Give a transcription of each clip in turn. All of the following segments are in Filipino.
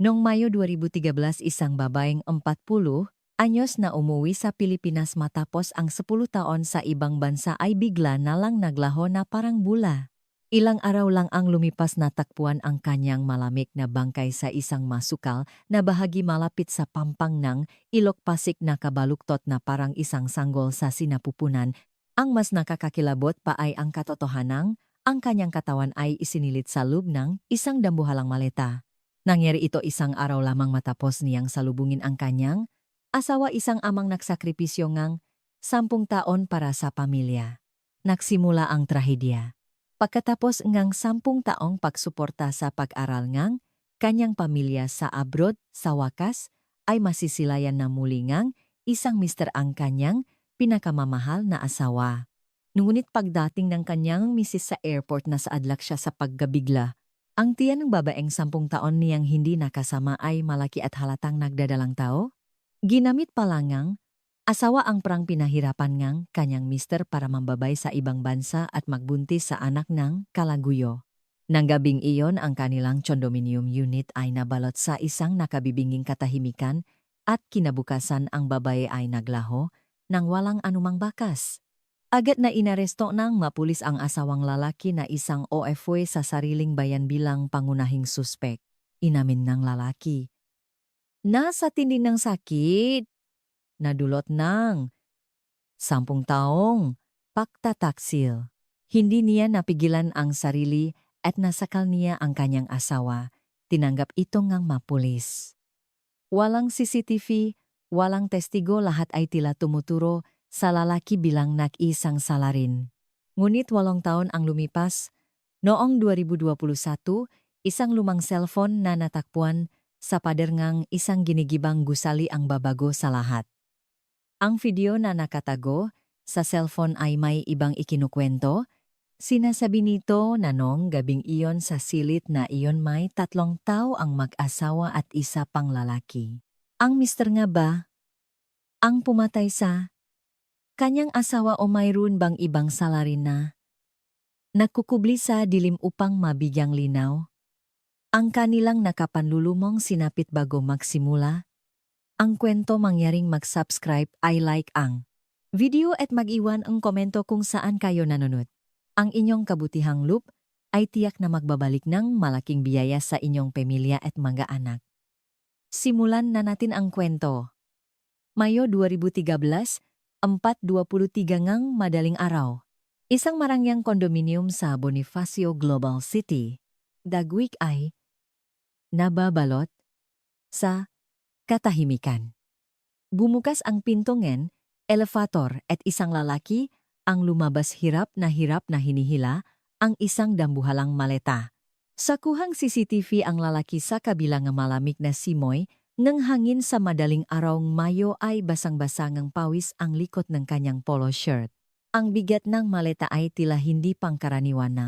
Noong Mayo 2013 isang babaeng 40 anyos na umuwi sa Pilipinas matapos ang 10 taon sa ibang bansa ay bigla na lang naglaho na parang bula. Ilang araw lang ang lumipas natakpuan ang kanyang malamig na bangkay sa isang masukal na bahagi malapit sa pampang ng Ilok Pasig na kabaluktot na parang isang sanggol sa sinapupunan. Ang mas nakakakilabot pa ay ang katotohanang ang kanyang katawan ay isinilit sa loob ng isang dambuhalang maleta. Nangyari ito isang araw lamang matapos niyang salubungin ang kanyang asawa, isang amang nagsakripisyo ngang 10 taon para sa pamilya. Nagsimula ang trahedya. Pagkatapos ngang 10 taong pagsuporta sa pag-aral ngang kanyang pamilya sa abroad, sa wakas ay masisilayan na muli ngang isang mister ang kanyang pinakamamahal na asawa. Ngunit pagdating ng kanyang misis sa airport na saadlak siya sa paggabigla. Ang tiyan ng babaeng 10 taon niyang hindi nakasama ay malaki at halatang nagdadalang tao. Ginamit pa lang ngang asawa ang prang pinahirapan ngang kanyang mister para mambabay sa ibang bansa at magbuntis sa anak ng kalaguyo. Nang gabing iyon ang kanilang condominium unit ay nabalot sa isang nakabibinging katahimikan at kinabukasan ang babae ay naglaho nang walang anumang bakas. Agad na inaresto ng mapulis ang asawang lalaki na isang OFW sa sariling bayan bilang pangunahing suspek. Inamin ng lalaki na sa tindi ng sakit, nadulot ng 10 taong pagtataksil. Hindi niya napigilan ang sarili at nasakal niya ang kanyang asawa. Tinanggap ito ngang mapulis. Walang CCTV, walang testigo, lahat ay tila tumuturo sa lalaki bilang nag-isang salarin. Ngunit 8 taon ang lumipas. Noong 2021, isang lumang cellphone na natakpuan sa pader ngang isang ginigibang gusali ang babago sa lahat. Ang video na nakatago sa cellphone ay may ibang ikinukwento. Sinasabi nito na noong gabing iyon sa silid na iyon may 3 tao ang mag-asawa at isa pang lalaki. Ang mister nga ba ang pumatay sa kanyang asawa o mayroon bang ibang salarin na nagkukubli sa dilim upang mabigyang linaw? Ang kanilang nakapanlulumong sinapit bago magsimula ang kwento mangyaring mag-subscribe ay like ang video at mag-iwan ang komento kung saan kayo nanonood. Ang inyong kabutihang loop ay tiyak na magbabalik ng malaking biyaya sa inyong pamilya at mga anak. Simulan na natin ang kwento. Mayo 2013, 4:23 ngang madaling araw. Isang marangyang kondominium sa Bonifacio Global City, Daguig ay nababalot sa katahimikan. Bumukas ang pintongen, elevator at isang lalaki ang lumabas hirap na hinihila ang isang dambuhalang maleta. Sa kuhang CCTV ang lalaki sa kabilang malamig na simoy ng hangin sa madaling arawng Mayo ay basang-basa ngang pawis ang likod ng kanyang polo shirt. Ang bigat ng maleta ay tila hindi pangkaraniwan na,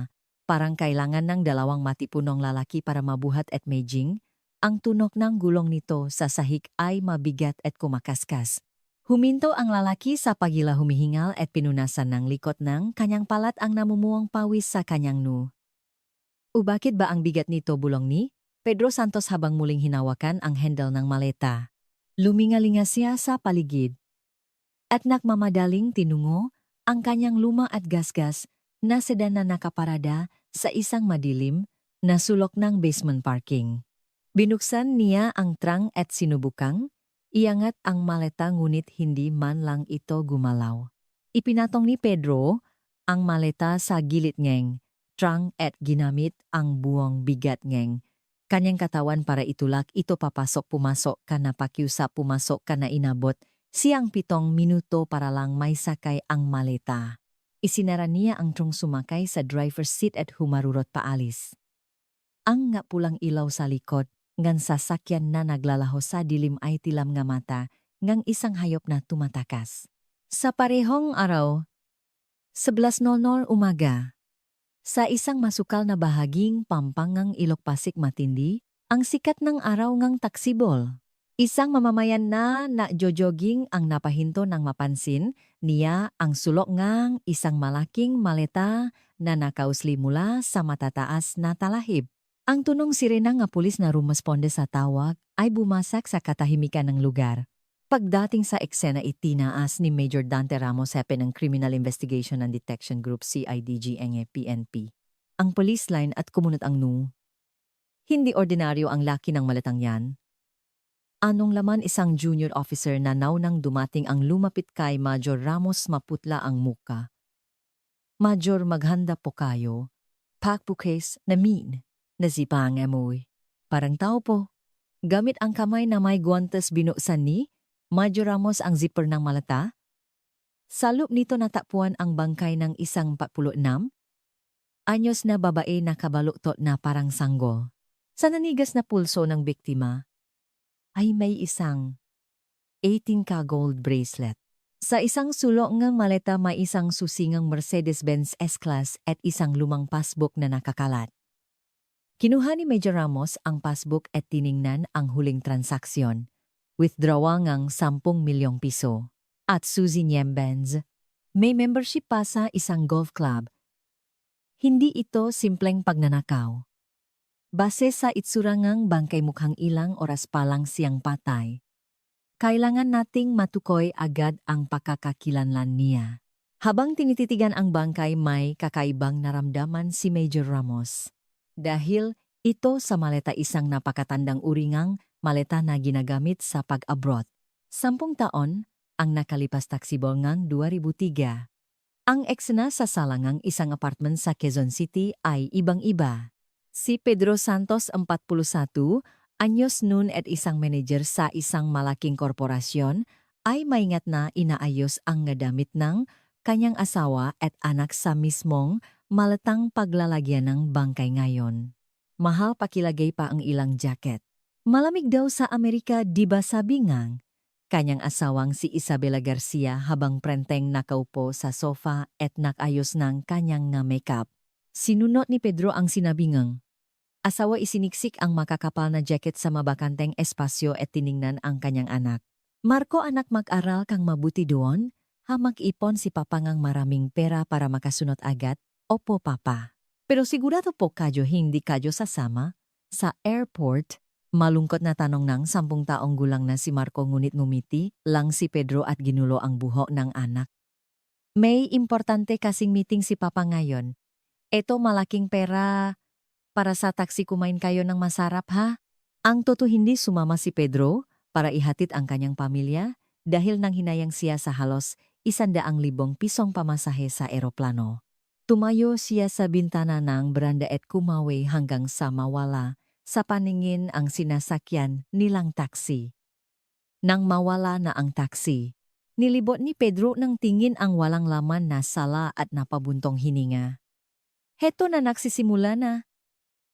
parang kailangan ng 2 matipunong lalaki para mabuhat at medjing. Ang tunok ng gulong nito sa sahig ay mabigat at kumakaskas. Huminto ang lalaki sa pagila, humihingal at pinunasan ng likod ng kanyang palat ang namumuong pawis sa kanyang noo. Bakit ba ang bigat nito, bulong ni Pedro Santos habang muling hinawakan ang handle ng maleta. Lumingalinga siya sa paligid. At nakmamadaling tinungo ang kanyang luma at gasgas na sedan na nakaparada sa isang madilim na sulok ng basement parking. Binuksan niya ang trunk at sinubukang iangat ang maleta ngunit hindi man lang ito gumalaw. Ipinatong ni Pedro ang maleta sa gilid ngeng trunk at ginamit ang buong bigat ngeng kanyang katawan para itulak ito papasok-pumasok ka na pakiusap pumasok ka na inabot siyang 7 minuto para lang may sakay ang maleta. Isinara niya ang trunk, sumakay sa driver's seat at humarurot paalis. Ang nga pulang ilaw sa likod ngan sasakyan na naglalaho sa dilim ay tilam nga mata ngang isang hayop na tumatakas. Sa parehong araw, 11:00 umaga, sa isang masukal na bahaging pampangang Ilok Pasig matindi, ang sikat ng araw ngang taksibol. Isang mamamayan na na-jogging ang napahinto nang mapansin niya ang sulok ngang isang malaking maleta na nakausli mula sa matataas na talahib. Ang tunong sirena nga pulis na rumasponde sa tawag ay bumasak sa katahimikan ng lugar. Pagdating sa eksena itinaas ni Major Dante Ramos hepe ng Criminal Investigation and Detection Group CIDG ng PNP. Ang police line at kumunot ang Hindi ordinaryo ang laki ng malatang yan. Anong laman isang junior officer na naunang dumating ang lumapit kay Major Ramos maputla ang muka. Major, maghanda po kayo. Pakbukes na nazipang amoy. Parang tao po. Gamit ang kamay na may guantes binuksan ni Major Ramos ang zipper ng malata. Sa loob nito natagpuan ang bangkay ng isang 46 anyos na babae na kabaluktot na parang sanggol. Sa nanigas na pulso ng biktima ay may isang 18K gold bracelet. Sa isang sulok ng maleta may isang susingang Mercedes-Benz S-Class at isang lumang passbook na nakakalat. Kinuha ni Major Ramos ang passbook at tiningnan ang huling transaksyon. Withdrawa ngang 10 milyong piso. At Suzy Benz, may membership pa sa isang golf club. Hindi ito simpleng pagnanakaw. Base sa itsurangang bangkay mukhang ilang oras pa lang siyang patay. Kailangan nating matukoy agad ang pakakakilanlan niya. Habang tinititigan ang bangkay may kakaibang naramdaman si Major Ramos. Dahil ito sa maleta isang napakatandang uringang maleta na ginagamit sa pag-abroad. 10 taon ang nakalipas taksibol ngang 2003. Ang eksena sa salangang isang apartment sa Quezon City ay ibang-iba. Si Pedro Santos 41 anyos noon at isang manager sa isang malaking korporasyon ay maingat na inaayos ang gadamit ng kanyang asawa at anak sa mismong malatang paglalagyan ng bangkay ngayon. Mahal pakilagay pa ang ilang jacket. Malamig daw sa Amerika, di ba sabi ngang kanyang asawang si Isabela Garcia habang prenteng nakaupo sa sofa at nakayos ng kanyang nga makeup. Sinunot ni Pedro ang sinabi ngang asawa isiniksik ang makakapal na jacket sa mabakanteng espasyo at tiningnan ang kanyang anak. Marco, anak, mag-aral kang mabuti doon, ha mag-ipon si papa ngang maraming pera para makasunod agad. Opo papa. Pero sigurado po kadyo hindi kadyo sasama? Sa airport, malungkot na tanong ng 10 taong gulang na si Marco ngunit ngumiti lang si Pedro at ginulo ang buhok ng anak. May importante kasing meeting si papa ngayon. Eto malaking pera. Para sa taxi kumain kayo ng masarap ha? Ang totoo hindi sumama si Pedro para ihatid ang kanyang pamilya dahil nang hinayang siya sa halos 100,000 pisong pamasahe sa eroplano. Tumayo siya sa bintana ng beranda at kumawi hanggang sa mawala sa paningin ang sinasakyan nilang taxi. Nang mawala na ang taxi, nilibot ni Pedro ng tingin ang walang laman na sala at napabuntong hininga. Heto na nagsisimula na.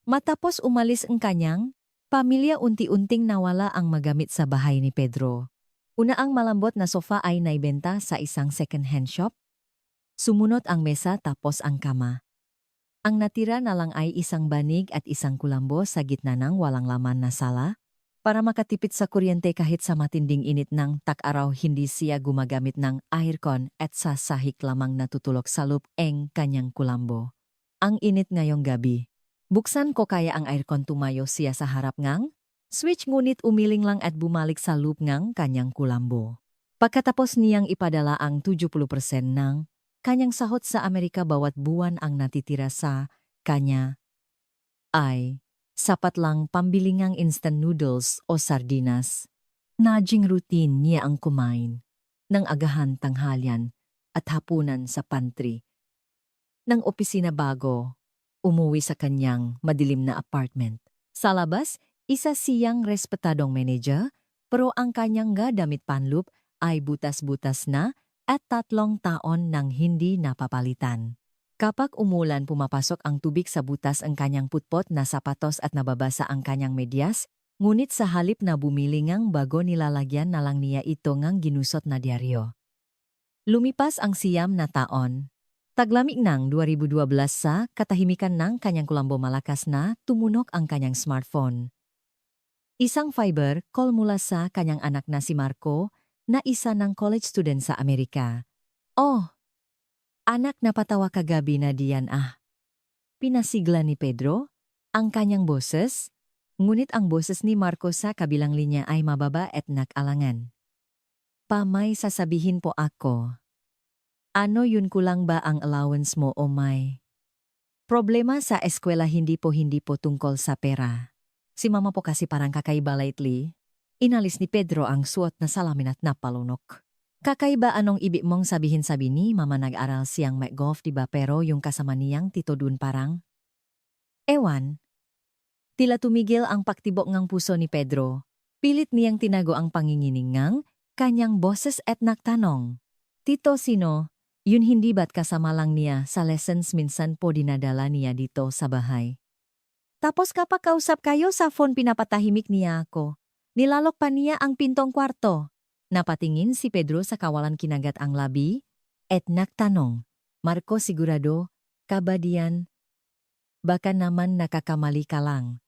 Matapos umalis ang kanyang pamilya unti-unting nawala ang magamit sa bahay ni Pedro. Una ang malambot na sofa ay naibenta sa isang second-hand shop. Sumunod ang mesa tapos ang kama. Ang natira na lang ay isang banig at isang kulambo sa gitna ng walang laman na sala. Para makatipid sa kuryente kahit sa matinding init ng tag-araw hindi siya gumagamit ng aircon at sa sahig lamang natutulog sa loob ng kanyang kulambo. Ang init ngayong gabi. Buksan ko kaya ang aircon, tumayo siya sa harap ngang switch ngunit umiling lang at bumalik sa loop ngang kanyang kulambo. Pagkatapos niyang ipadala ang 70% ng kanyang sahot sa Amerika bawat buwan ang natitira sa kanya ay sapat lang pambili ngang instant noodles o sardinas. Naging routine niya ang kumain ng agahan, tanghalian at hapunan sa pantry ng opisina bago umuwi sa kanyang madilim na apartment. Sa labas, isa siyang respetadong manager, pero ang kanyang damit panloop ay butas-butas na at 3 taon nang hindi napapalitan. Kapag umulan pumapasok ang tubig sa butas ang kanyang putpot na sapatos at nababasa ang kanyang medyas, ngunit sa halip na bumili ngang bago nilalagyan na lang niya ito ngang ginusot na dyaryo. Lumipas ang 9 na taon. Taglamig ng 2012 sa katahimikan ng kanyang kulambo malakas na tumunok ang kanyang smartphone. Isang fiber call mula sa kanyang anak na si Marco na isa ng college student sa Amerika. Oh, anak, napatawa kagabi na diyan ah. Pinasigla ni Pedro. ang kanyang boses, ngunit ang boses ni Marcos sa kabilang linya ay mababa at nag-alangan. May sasabihin po ako. Ano yun, kulang ba ang allowance mo o may problema sa eskwela? Hindi po tungkol sa pera. Si mama po kasi parang kakaiba lately. Inalis ni Pedro ang suot na salamin at napalunok. Kakaiba? Anong ibig mong sabihin? Sabi ni mama, nag-aral siyang mag-golf diba, pero yung kasama niyang tito dun parang ewan. Tila tumigil ang paktibok ngang puso ni Pedro. Pilit niyang tinago ang panginginig ngang kanyang boses at nagtanong. Tito sino? Yun hindi ba't kasama lang niya sa lessons, minsan po dinadala niya dito sa bahay. Tapos kapag kausap kayo sa phone, pinapatahimik niya ako. Nilalok pa niya ang pintong kwarto. Napatingin si Pedro sa kawalan, kinagat ang labi at nagtanong. Marco, sigurado ka ba diyan? Baka naman nakakamali ka lang.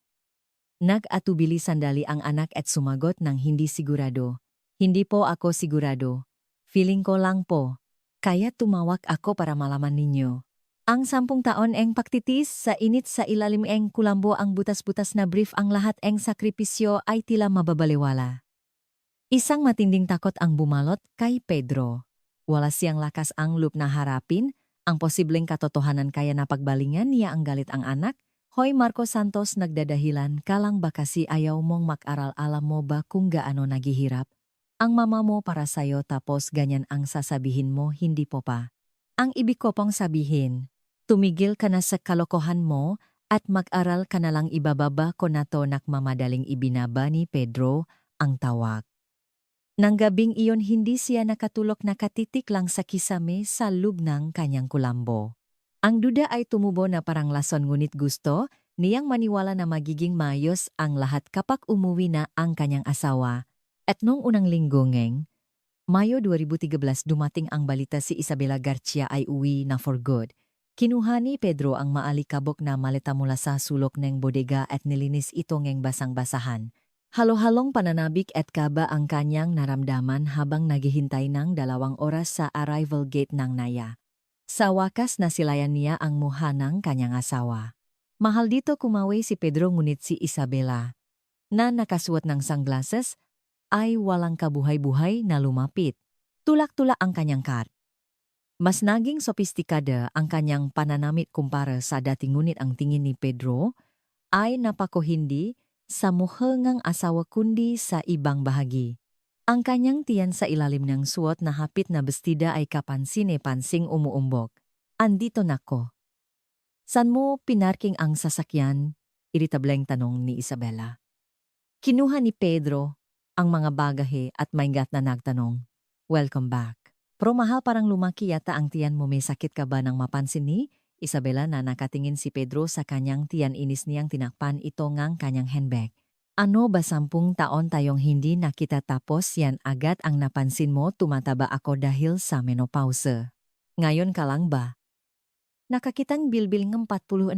Nag-atubili sandali ang anak at sumagot ng hindi sigurado. Hindi po ako sigurado. Feeling ko lang po. Kaya tumawag ako para malaman ninyo. Ang 10 taon eng pagtitis sa init sa ilalim eng kulambo, ang butas-butas na brief, ang lahat eng sakripisyo ay tila mababaliwala. Isang matinding takot ang bumalot kay Pedro. Wala siyang lakas ang loob na harapin ang posibleng katotohanan, kaya napagbalingan niya ang galit ang anak. Hoy Marco Santos, nagdadahilan ka lang ba kasi ayaw mong mag-aral? Alam mo ba kung gaano naghihirap ang mama mo para sa'yo, tapos ganyan ang sasabihin mo? Hindi po pa. Ang ibig ko pong sabihin, tumigil ka na sa kalokohan mo at mag-aral ka na lang. Ibababa ko na to, nakmamadaling ibinaba ni Pedro ang tawag. Nang gabing iyon, hindi siya nakatulog, nakatitik lang sa kisame sa loob ng kanyang kulambo. Ang duda ay tumubo na parang lason, ngunit gusto niyang maniwala na magiging maayos ang lahat kapag umuwi na ang kanyang asawa. At noong unang linggo ngeng Mayo 2013, dumating ang balita si Isabela Garcia ay uwi na for good. Kinuha ni Pedro ang maalikabok na maleta mula sa sulok ng bodega at nilinis ito ngeng basang-basahan. Halo-halong pananabik at kaba ang kanyang naramdaman habang naghihintay ng 2 oras sa arrival gate ng Naya. Sa wakas nasilayan niya ang mukha ng kanyang asawa. Mahal dito kumawi si Pedro, ngunit si Isabela, na nakasuot ng sunglasses, ay walang kabuhay-buhay na lumapit. Tulak-tulak ang kanyang card. Mas naging sopistikada ang kanyang pananamit kumpara sa dati, ngunit ang tingin ni Pedro ay napako hindi sa mukha ng asawa kundi sa ibang bahagi. Ang kanyang tiyan sa ilalim ng suot na hapit na bestida ay kapansin-pansing umuumbok. Andito na ko. San mo pinarking ang sasakyan? Iritableng tanong ni Isabela. Kinuha ni Pedro ang mga bagahe at maingat na nagtanong. Welcome back. Pero mahal, parang lumaki yata ang tiyan mo, may sakit ka ba? Nang mapansin ni Isabela na nakatingin si Pedro sa kanyang tiyan, inis niyang tinakpan ito ngang kanyang handbag. Ano ba, 10 taon tayong hindi nakita tapos yan agad ang napansin mo? Tumataba ako dahil sa menopause. Ngayon ka lang ba nakakitang bilbil ng 46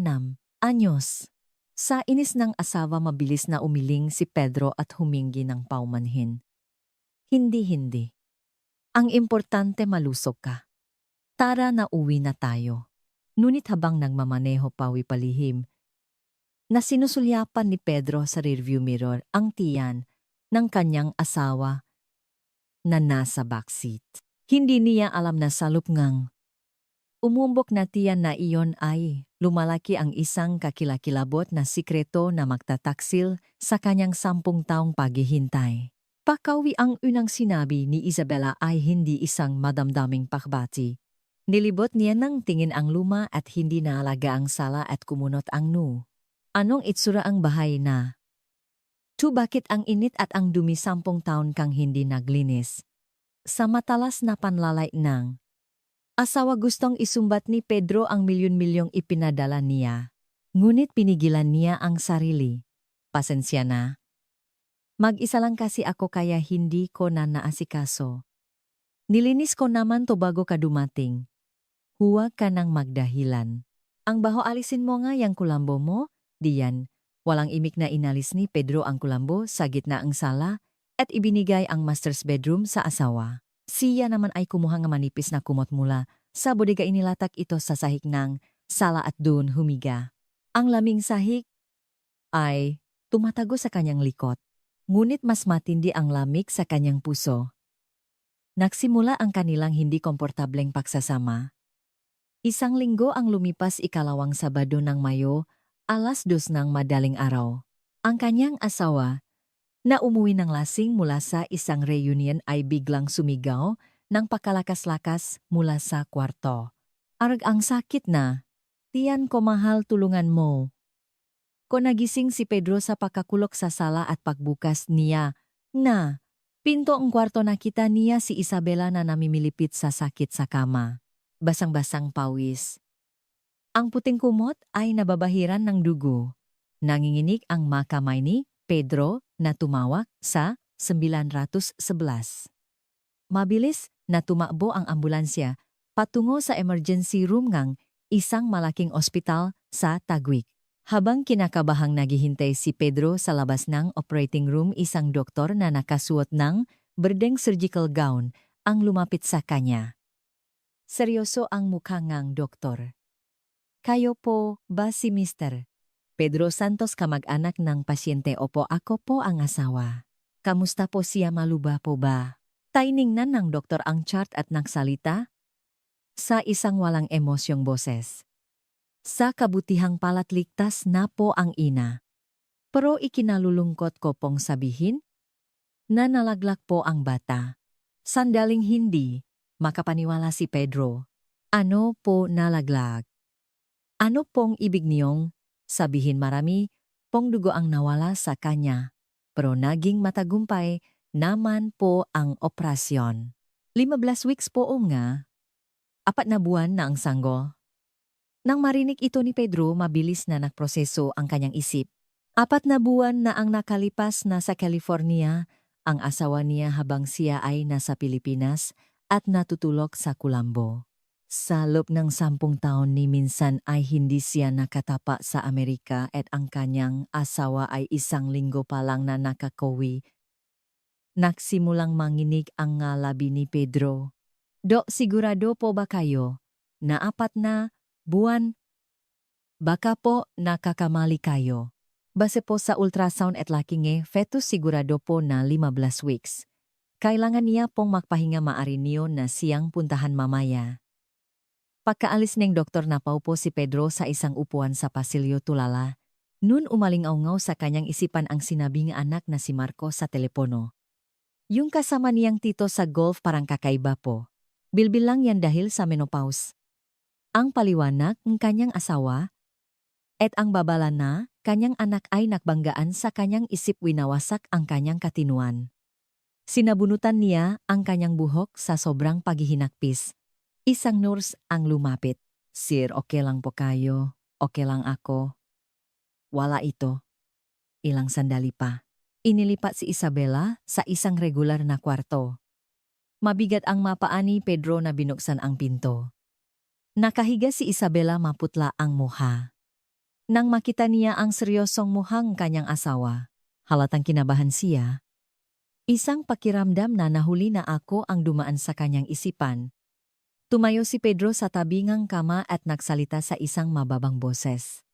anyos? Sa inis ng asawa, mabilis na umiling si Pedro at humingi ng paumanhin. Hindi. Ang importante malusog ka. Tara na, uwi na tayo. Ngunit habang nagmamaneho, pawi-palihim na sinusulyapan ni Pedro sa rearview mirror ang tiyan ng kanyang asawa na nasa backseat. Hindi niya alam na sa lupngang umumbok na tiyan na iyon ay lumalaki ang isang kakilakilabot na sikreto na magtataksil sa kanyang 10 taong paghihintay. Pakawi ang unang sinabi ni Isabela ay hindi isang madamdaming pakbati. Nilibot niya ng tingin ang luma at hindi naalaga ang sala at kumunot ang anong itsura ang bahay na? Bakit ang init at ang dumi? 10 taon kang hindi naglinis. Sa matalas na panlalait ng asawa, gustong isumbat ni Pedro ang milyon-milyong ipinadala niya. Ngunit pinigilan niya ang sarili. Pasensya na. Mag-isa lang kasi ako kaya hindi ko na naasikaso. Nilinis ko naman to bago ka dumating. Huwag ka nang magdahilan. Ang baho, alisin mo nga yang kulambo mo. Diyan, walang imik na inalis ni Pedro ang kulambo sa gitna ang sala at ibinigay ang master's bedroom sa asawa. Siya naman ay kumuha ng manipis na kumot mula sa bodega, inilatak ito sa sahig ng sala at doon humiga. Ang laming sahig ay tumatago sa kanyang likod. Ngunit mas matindi ang lamig sa kanyang puso. Nagsimula ang kanilang hindi komportableng pagsasama. Isang linggo ang lumipas ikalawang Sabado ng Mayo, 2:00 ng madaling araw. Ang kanyang asawa, na umuwi ng lasing mula sa isang reunion ay biglang sumigaw ng pakalakas-lakas mula sa kwarto. Arag ang sakit na. Tiyan ko mahal tulungan mo. Ko nagising si Pedro sa pagkakulok sa sala at pagbukas niya. Na, pinto ang kwarto nakita niya si Isabela na namimilipit sa sakit sa kama. Basang-basang pawis. Ang puting kumot ay nababahiran ng dugo. Nanginginig ang makamay ni Pedro na tumawag sa 911. Mabilis na tumakbo ang ambulansya patungo sa emergency room ng isang malaking ospital sa Taguig. Habang kinakabahang naghihintay si Pedro sa labas ng operating room, isang doktor na nakasuot ng berdeng surgical gown ang lumapit sa kanya. Seryoso ang mukha ng doktor. Kayo po ba si Mr. Pedro Santos, kamag-anak ng pasyente? Opo, ako po ang asawa. Kamusta po siya, maluba po ba? Tiningnan ng doktor ang chart at nagsalita sa isang walang emosyong boses. Sa kabutihang palat ligtas na po ang ina. Pero ikinalulungkot ko pong sabihin na nalaglag po ang bata. Sandaling hindi makapaniwala si Pedro. Ano po nalaglag? Ano pong ibig niyong sabihin? Marami pong dugo ang nawala sa kanya. Pero naging matagumpay naman po ang operasyon. 15 weeks po o nga. 4 na buwan na ang sanggol. Nang marinig ito ni Pedro, mabilis na nagproseso ang kanyang isip. 4 na buwan na ang nakalipas na sa California ang asawa niya habang siya ay nasa Pilipinas at natutulog sa Colombo. Sa loob ng 10 taon ni minsan ay hindi siya nakatapa sa Amerika at ang kanyang asawa ay 1 linggo pa lang na nakakauwi. Nagsimulang manginig ang labi ni Pedro. Dok, sigurado po ba kayo na 4 na buwan? Baka po nakakamali kayo. Base po sa ultrasound at laking fetus, sigurado po na 15 weeks. Kailangan niya pong magpahinga, maari niyo na siyang puntahan mamaya. Pagkaalis ng doktor, napaupo si Pedro sa isang upuan sa pasilyo tulala. Nun umalingaw sa kanyang isipan ang sinabing anak na si Marco sa telepono. Yung kasama niyang tito sa golf parang kakaiba po. Bilbil lang yan dahil sa menopause. Ang paliwanag ng kanyang asawa at ang babala na kanyang anak ay nakbanggaan sa kanyang isip, winawasak ang kanyang katinuan. Sinabunutan niya ang kanyang buhok sa sobrang paghihinakpis. Isang nurse ang lumapit. Sir, okay lang po kayo? Okay lang ako? Wala ito. Ilang sandali pa. Inilipat si Isabela sa isang regular na kwarto. Mabigat ang mapaa ni Pedro na binuksan ang pinto. Nakahiga si Isabela, maputla ang mukha. Nang makita niya ang seryosong mukhang kanyang asawa, halatang kinabahan siya. Isang pakiramdam na nahuli na ako ang dumaan sa kanyang isipan. Tumayo si Pedro sa tabi ng kama at nagsalita sa isang mababang boses.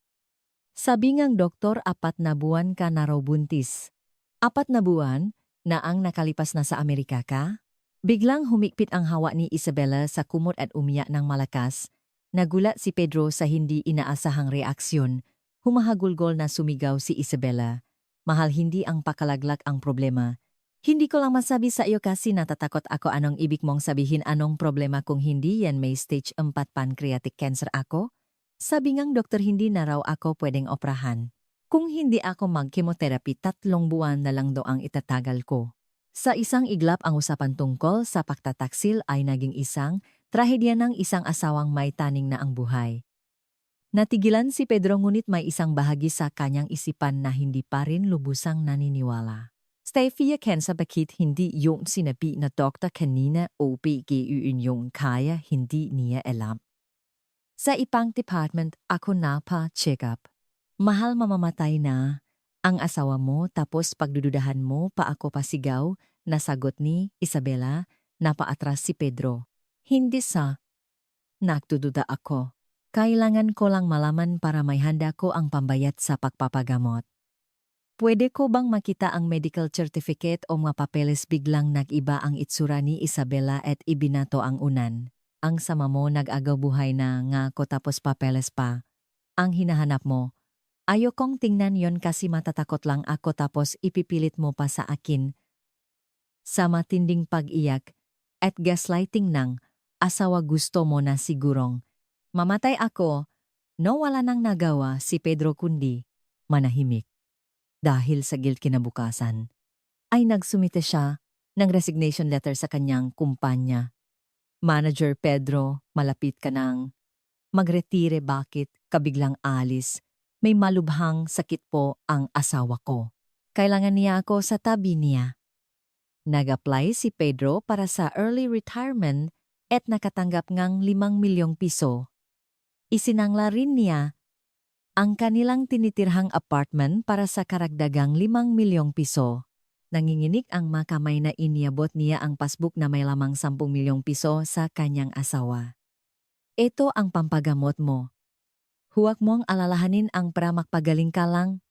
Sabi ng doktor, 4 na buwan ka na raw buntis. 4 na buwan na ang nakalipas na sa Amerika ka? Biglang humikpit ang hawa ni Isabela sa kumot at umiyak ng malakas. Nagulat si Pedro sa hindi inaasahang reaksyon. Humahagulgol na sumigaw si Isabela. Mahal, hindi ang pakalaglag ang problema. Hindi ko lang masabi sa iyo kasi natatakot ako. Anong ibig mong sabihin? Anong problema kung hindi yan may stage 4 pancreatic cancer ako? Sabi ngang doktor, hindi na raw ako pwedeng operahan. Kung hindi ako mag-chemotherapy, 3 buwan na lang daw ang itatagal ko. Sa isang iglap, ang usapan tungkol sa pagtataksil ay naging isang trahedya ng isang asawang may taning na ang buhay. Natigilan si Pedro, ngunit may isang bahagi sa kanyang isipan na hindi pa rin lubusang naniniwala. Stefia, sa bakit hindi yung sinabi na doktor kanina o PGUN yung kaya hindi niya alam? Sa ibang department ako na pa-check up. Mahal, mamamatay na ang asawa mo, tapos pagdududahan mo pa ako pasigaw, nasagot ni Isabela. Napaatras si Pedro. Hindi sa nagdududa ako. Kailangan ko lang malaman para may handa ko ang pambayad sa pagpapagamot. Pwede ko bang makita ang medical certificate o mga papeles? Biglang nag-iba ang itsura ni Isabela at ibinato ang unan. Ang sama mo nag-agaw buhay na nga ko tapos papeles pa. Ang hinahanap mo. Ayokong tingnan yon kasi matatakot lang ako tapos ipipilit mo pa sa akin. Sa matinding pag-iyak at gaslighting ng asawa gusto mo na sigurong mamatay ako, no wala nang nagawa si Pedro kundi manahimik. Dahil sa guilt kinabukasan, ay nagsumite siya ng resignation letter sa kanyang kumpanya. Manager Pedro, malapit ka nang magretire, bakit ka biglang alis? May malubhang sakit po ang asawa ko. Kailangan niya ako sa tabi niya. Nag-apply si Pedro para sa early retirement at nakatanggap ng 5 milyong piso. Isinangla rin niya ang kanilang tinitirhang apartment para sa karagdagang 5 milyong piso. Nanginginig ang makamay na iniabot niya ang passbook na may lamang 10 milyong piso sa kanyang asawa. Ito ang pampagamot mo. Huwag mong alalahanin ang pramakpagaling ka lang.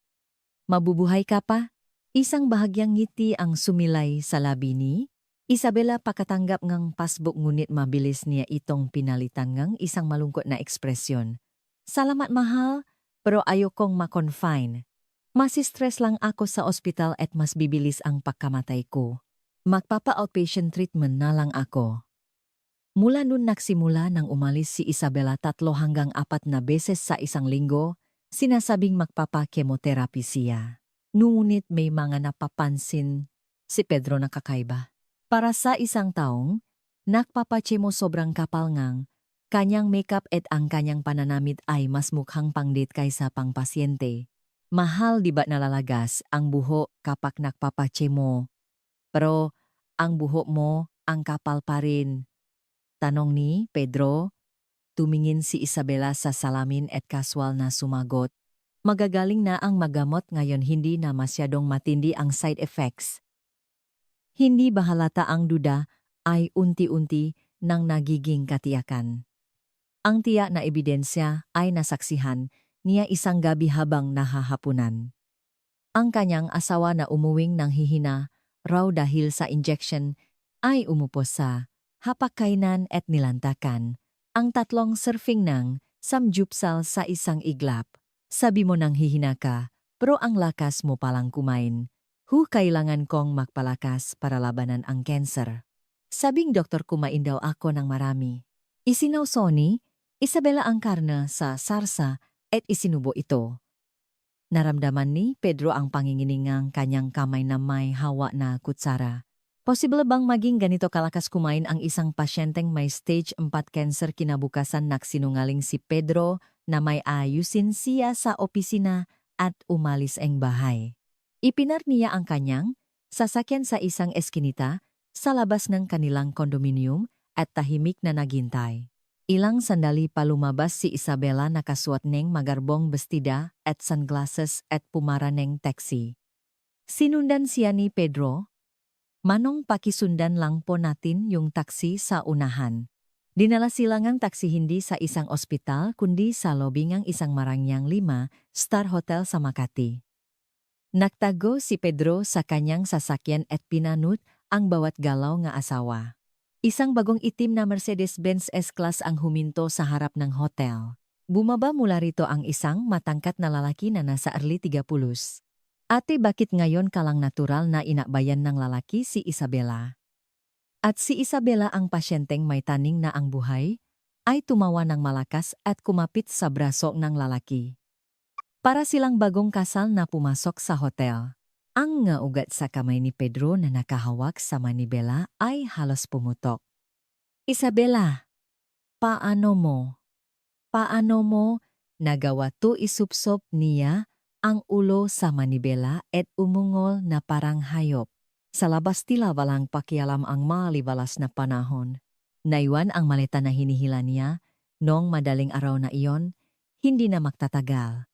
Mabubuhay ka pa? Isang bahagyang ngiti ang sumilay sa labi ni Isabela pagkatanggap ng passbook, ngunit mabilis niya itong pinalitan ng isang malungkot na ekspresyon. Salamat mahal, pero ayokong ma-confine. Masistress lang ako sa ospital at mas bibilis ang pagkamatay ko. Magpapa-outpatient treatment na lang ako. Mula nun nagsimula nang umalis si Isabela 3 hanggang 4 na beses sa isang linggo, sinasabing magpapa-chemotherapy siya. Ngunit may mga napapansin si Pedro na kakaiba. Para sa isang taong nagpapachemo, sobrang kapal ngang kanyang makeup at ang kanyang pananamit ay mas mukhang pang-date kaysa pang-pasyente. Mahal, di ba nalalagas ang buho kapag nagpapachemo? Pero ang buho mo ang kapal pa rin. Tanong ni Pedro. Tumingin si Isabela sa salamin at kaswal na sumagot. Magagaling na ang magamot ngayon, hindi na masyadong matindi ang side effects. Hindi ba halata ang duda ay unti-unti nang nagiging katiyakan. Ang tiyak na ebidensya ay nasaksihan niya isang gabi habang nahahapunan. Ang kanyang asawa na umuwing nang hihina raw dahil sa injection ay umupos sa hapagkainan at nilantakan ang 3 serving ng samgyupsal sa isang iglap. Sabi mo nang hihina ka, pero ang lakas mo palang kumain. Kailangan kong magpalakas para labanan ang cancer. Sabing doktor, kumain daw ako ng marami. Isinauso ni Isabela ang karne sa sarsa at isinubo ito. Naramdaman ni Pedro ang panginginig ng kanyang kamay na may hawa na kutsara. Posible bang maging ganito kalakas kumain ang isang pasyenteng may stage 4 cancer? Kinabukasan nagsinungaling si Pedro na may ayusin siya sa opisina at umalis ang bahay. Ipinar niya ang kanyang sasakyan sa isang eskinita sa labas ng kanilang kondominium at tahimik na naghintay. Ilang sandali pa lumabas si Isabela, nakasuot ng magarbong bestida at sunglasses at pumara ng taxi. Sinundan siya ni Pedro. Manong, pakisundan lang po natin yung taxi sa unahan. Dinala sila ng taxi hindi sa isang ospital kundi sa lobby ng isang marangyang 5-star hotel sa Makati. Nagtago si Pedro sa kanyang sasakyan at pinanut ang bawat galaw ng asawa. Isang bagong itim na Mercedes-Benz S-Class ang huminto sa harap ng hotel. Bumaba mula rito ang isang matangkat na lalaki na nasa early 30s. Ate, bakit ngayon ka lang natural na inakbayan ng lalaki si Isabela? At si Isabela, ang pasyenteng may taning na ang buhay, ay tumawa ng malakas at kumapit sa braso ng lalaki. Para silang bagong kasal na pumasok sa hotel. Ang ugat sa kamay ni Pedro na nakahawak sa manibela ay halos pumutok. Isabela, paano mo? Paano mo nagawa to? Isupsop niya ang ulo sa manibela at umungol na parang hayop. Sa labas tila walang pakialam ang malibalas na panahon. Naiwan ang maleta na hinihila niya noong madaling araw na iyon, hindi na magtatagal.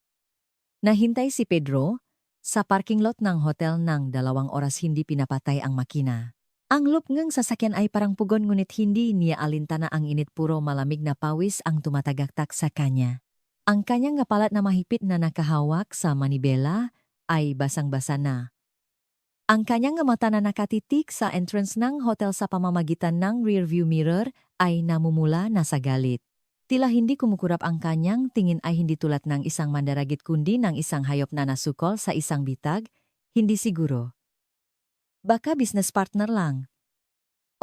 Nahintay si Pedro sa parking lot ng hotel ng 2 oras, hindi pinapatay ang makina. Ang loop ng sasakyan ay parang pugon, ngunit hindi niya alintana ang init, puro malamig na pawis ang tumatagaktak sa kanya. Ang kanyang ngapalat na mahipit na nakahawak sa manibela ay basang-basa na. Ang kanyang mata na nakatitik sa entrance ng hotel sa pamamagitan ng rearview mirror ay namumula na sa galit. Tila hindi kumukurap ang kanyang tingin ay hindi tulad ng isang mandaragit kundi ng isang hayop na nasukol sa isang bitag, hindi siguro. Baka business partner lang.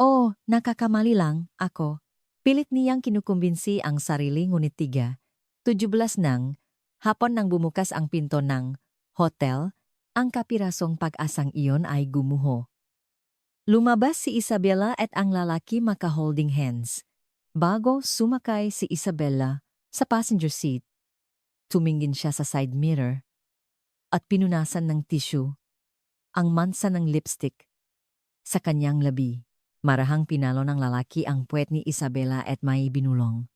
Oh, nakakamali lang, ako. Pilit niyang kinukumbinsi ang sarili ngunit 3:17 nang hapon nang bumukas ang pinto ng hotel, ang kapirasong pag-asang iyon ay gumuho. Lumabas si Isabela at ang lalaki maka-holding hands. Bago sumakay si Isabela sa passenger seat, tumingin siya sa side mirror at pinunasan ng tissue ang mansa ng lipstick sa kanyang labi. Marahang pinalo ng lalaki ang puwet ni Isabela at may binulong.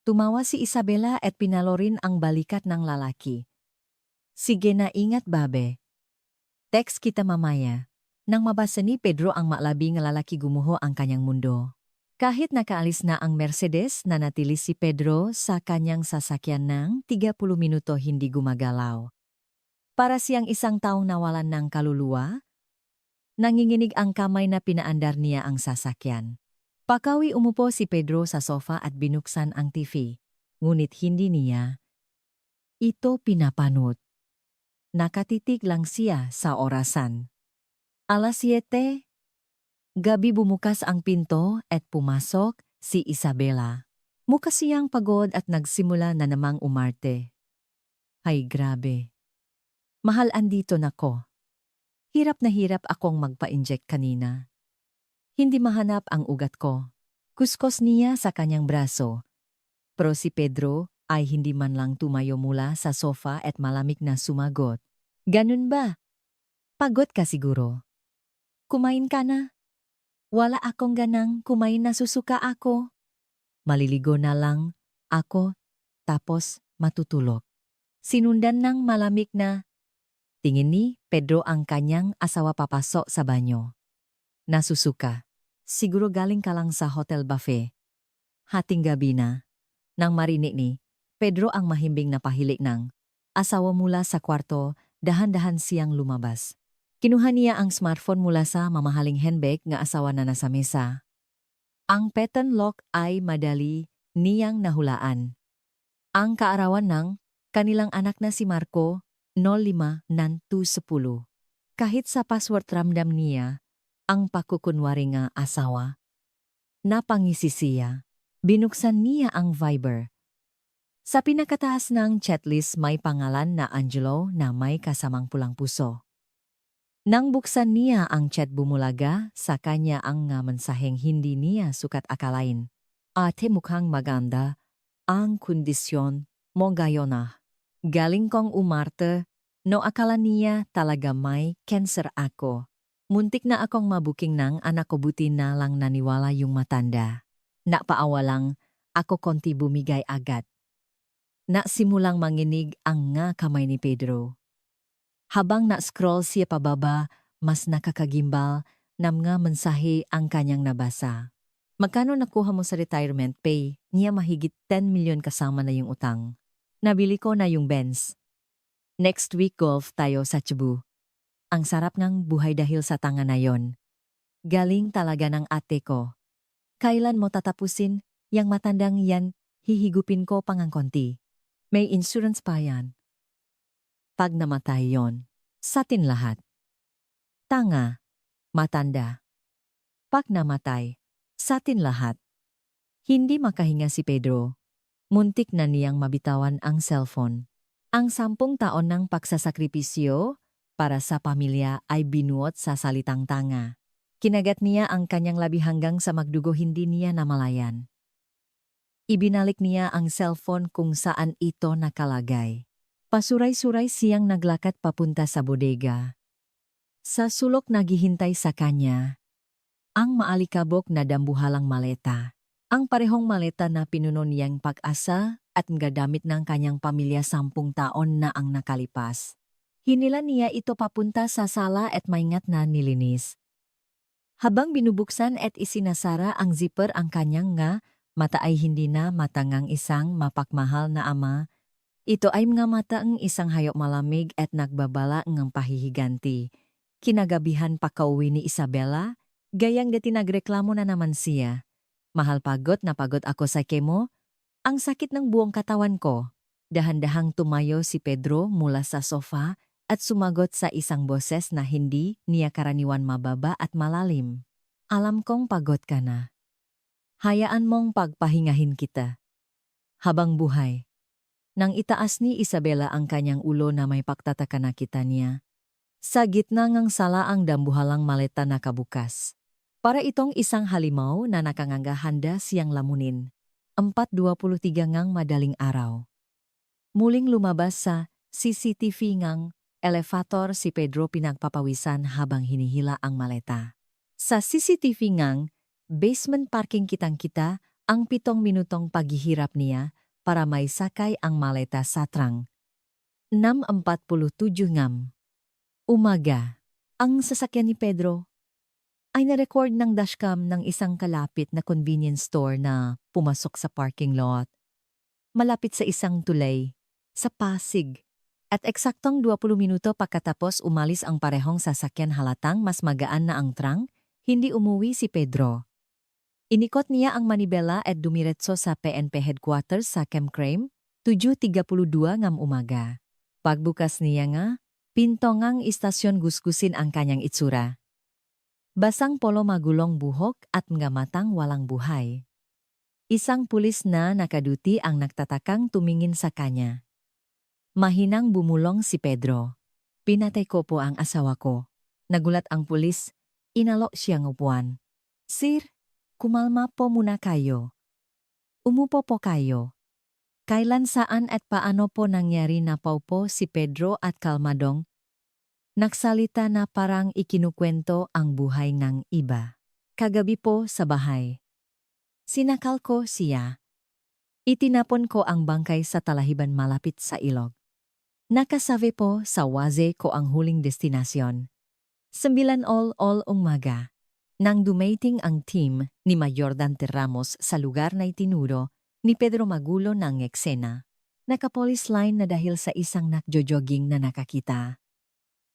Tumawa si Isabela at pinalo rin ang balikat ng lalaki. Sige na, ingat babe. Text kita mamaya. Nang mabasa ni Pedro ang malabing lalaki, gumuho ang kanyang mundo. Kahit nakaalis na ang Mercedes, nanatili si Pedro sa kanyang sasakyan ng 30 minuto hindi gumagalaw. Para siyang isang taong nawalan ng kaluluwa, nanginginig ang kamay na pinaandar niya ang sasakyan. Pakawi umupo si Pedro sa sofa at binuksan ang TV. Ngunit hindi niya ito pinapanood. Nakatitig lang siya sa orasan. 7:00. Gabi bumukas ang pinto at pumasok si Isabela. Mukha siyang pagod at nagsimula na namang umarte. Ay grabe. Mahal, andito na ko. Hirap na hirap akong magpa-inject kanina. Hindi mahanap ang ugat ko. Kuskos niya sa kanyang braso. Pero si Pedro ay hindi man lang tumayo mula sa sofa at malamig na sumagot. Ganun ba? Pagod ka siguro. Kumain ka na? Wala akong ganang kumain, na susuka ako. Maliligo na lang ako tapos matutulog. Sinundan ng malamig na tingin ni Pedro ang kanyang asawa papasok sa banyo. Nasusuka. Siguro galing ka lang sa hotel buffet. Hating gabi na. Nang marinig ni Pedro ang mahimbing na pahilik ng asawa mula sa kwarto, dahan-dahan siyang lumabas. Kinuha niya ang smartphone mula sa mamahaling handbag nga asawa na nasa mesa. Ang pattern lock ay madali niyang nahulaan. Ang kaarawan ng kanilang anak na si Marco, 05 ng 210. Kahit sa password ramdam niya ang pakukunwari nga asawa. Napangisi siya. Binuksan niya ang Viber. Sa pinakataas ng chatlist may pangalan na Angelo na may kasamang pulang puso. Nang buksan niya ang chat, bumulaga sa kanya ang mensaheng hindi niya sukat akalain. Ate, mukhang maganda ang kondisyon mo ngayon na. Galing kong umarte, no akala niya talaga may cancer ako. Muntik na akong mabuking ng anak ko, buti na lang naniwala yung matanda. Napaawa lang ako, konti bumigay agad. Nasimulang manginig ang nga kamay ni Pedro. Habang na-scroll siya pababa, mas nakakagimbal na mga mensahe ang kanyang nabasa. Magkano nakuha mo sa retirement pay? Niya mahigit 10 milyon kasama na yung utang. Nabili ko na yung Benz. Next week golf tayo sa Cebu. Ang sarap ng buhay dahil sa tanga na yon. Galing talaga ng ate ko. Kailan mo tatapusin? Yang matandang yan, hihigupin ko pangang konti. May insurance pa yan. Pag namatay yon, satin lahat. Tanga, matanda. Pag namatay, satin lahat. Hindi makahinga si Pedro. Muntik na niyang mabitawan ang cellphone. Ang 10 taon ng pagsasakripisyo para sa pamilya ay binuot sa salitang tanga. Kinagat niya ang kanyang labi hanggang sa magdugo, hindi niya namalayan. Ibinalik niya ang cellphone kung saan ito nakalagay. Pasuray-suray siyang naglakad papunta sa bodega. Sa sulok naghihintay sa kanya ang maalikabok na dambuhalang maleta. Ang parehong maleta na pinuno niyang pag-asa at gadamit ng kanyang pamilya 10 taon na ang nakalipas. Hinila niya ito papunta sa sala at maingat na nilinis. Habang binubuksan at isinasara ang zipper ang kanyang nga mata ay hindi na matangang isang mapakmahal na ama Ito ay mga mata ang isang hayop malamig at nagbabala ng pahihiganti. Kinagabihan pa kauwi ni Isabela, gayang dati nagreklamo na naman siya. Mahal pagod na pagod ako sa kemo, ang sakit ng buong katawan ko. Dahan-dahang tumayo si Pedro mula sa sofa at sumagot sa isang boses na hindi niya karaniwan mababa at malalim. Alam kong pagod ka na. Hayaan mong pagpahingahin kita. Habang buhay. Nang itaas ni Isabela ang kanyang ulo na may pagtataka na kita niya. Sa gitna ng sala ang dambuhalang maleta na kabukas. Para itong isang halimaw na nakangangahanda siyang lamunin. 4:23 ngang madaling araw. Muling lumabas sa CCTV ngang elevator si Pedro pinagpapawisan habang hinihila ang maleta. Sa CCTV ngang basement parking kitang-kita ang 7 minutong paghihirap niya para may sakay ang maleta sa trunk. 6:47 ngam. Umaga. Ang sasakyan ni Pedro ay na-record ng dashcam ng isang kalapit na convenience store na pumasok sa parking lot. Malapit sa isang tulay, sa Pasig. At eksaktong 20 minuto pagkatapos umalis ang parehong sasakyan halatang mas magaan na ang trunk, hindi umuwi si Pedro. Inikot niya ang manibela at dumiretso sa PNP headquarters sa Camp Crame, 7:32 ngam umaga. Pagbukas niya nga, pinto ngang istasyon gusgusin ang kanyang itsura. Basang polo magulong buhok at mga matang walang buhay. Isang pulis na nakaduti ang nagtatakang tumingin sa kanya. Mahinang bumulong si Pedro. Pinatay ko po ang asawa ko. Nagulat ang pulis, inalok siyang upuan. Sir, kumalma po muna kayo. Umupo po kayo. Kailan saan at paano po nangyari na po si Pedro at kalmadong? Nagsalita na parang ikinukwento ang buhay ng iba. Kagabi po sa bahay. Sinakal ko siya. Itinapon ko ang bangkay sa talahiban malapit sa ilog. Nakasabi po sa waze ko ang huling destinasyon. 9 umaga. Nang dumating ang team ni Mayor Dante Ramos sa lugar na itinuro ni Pedro Magulo ng eksena. Naka-police line na dahil sa isang nakjojogging na nakakita.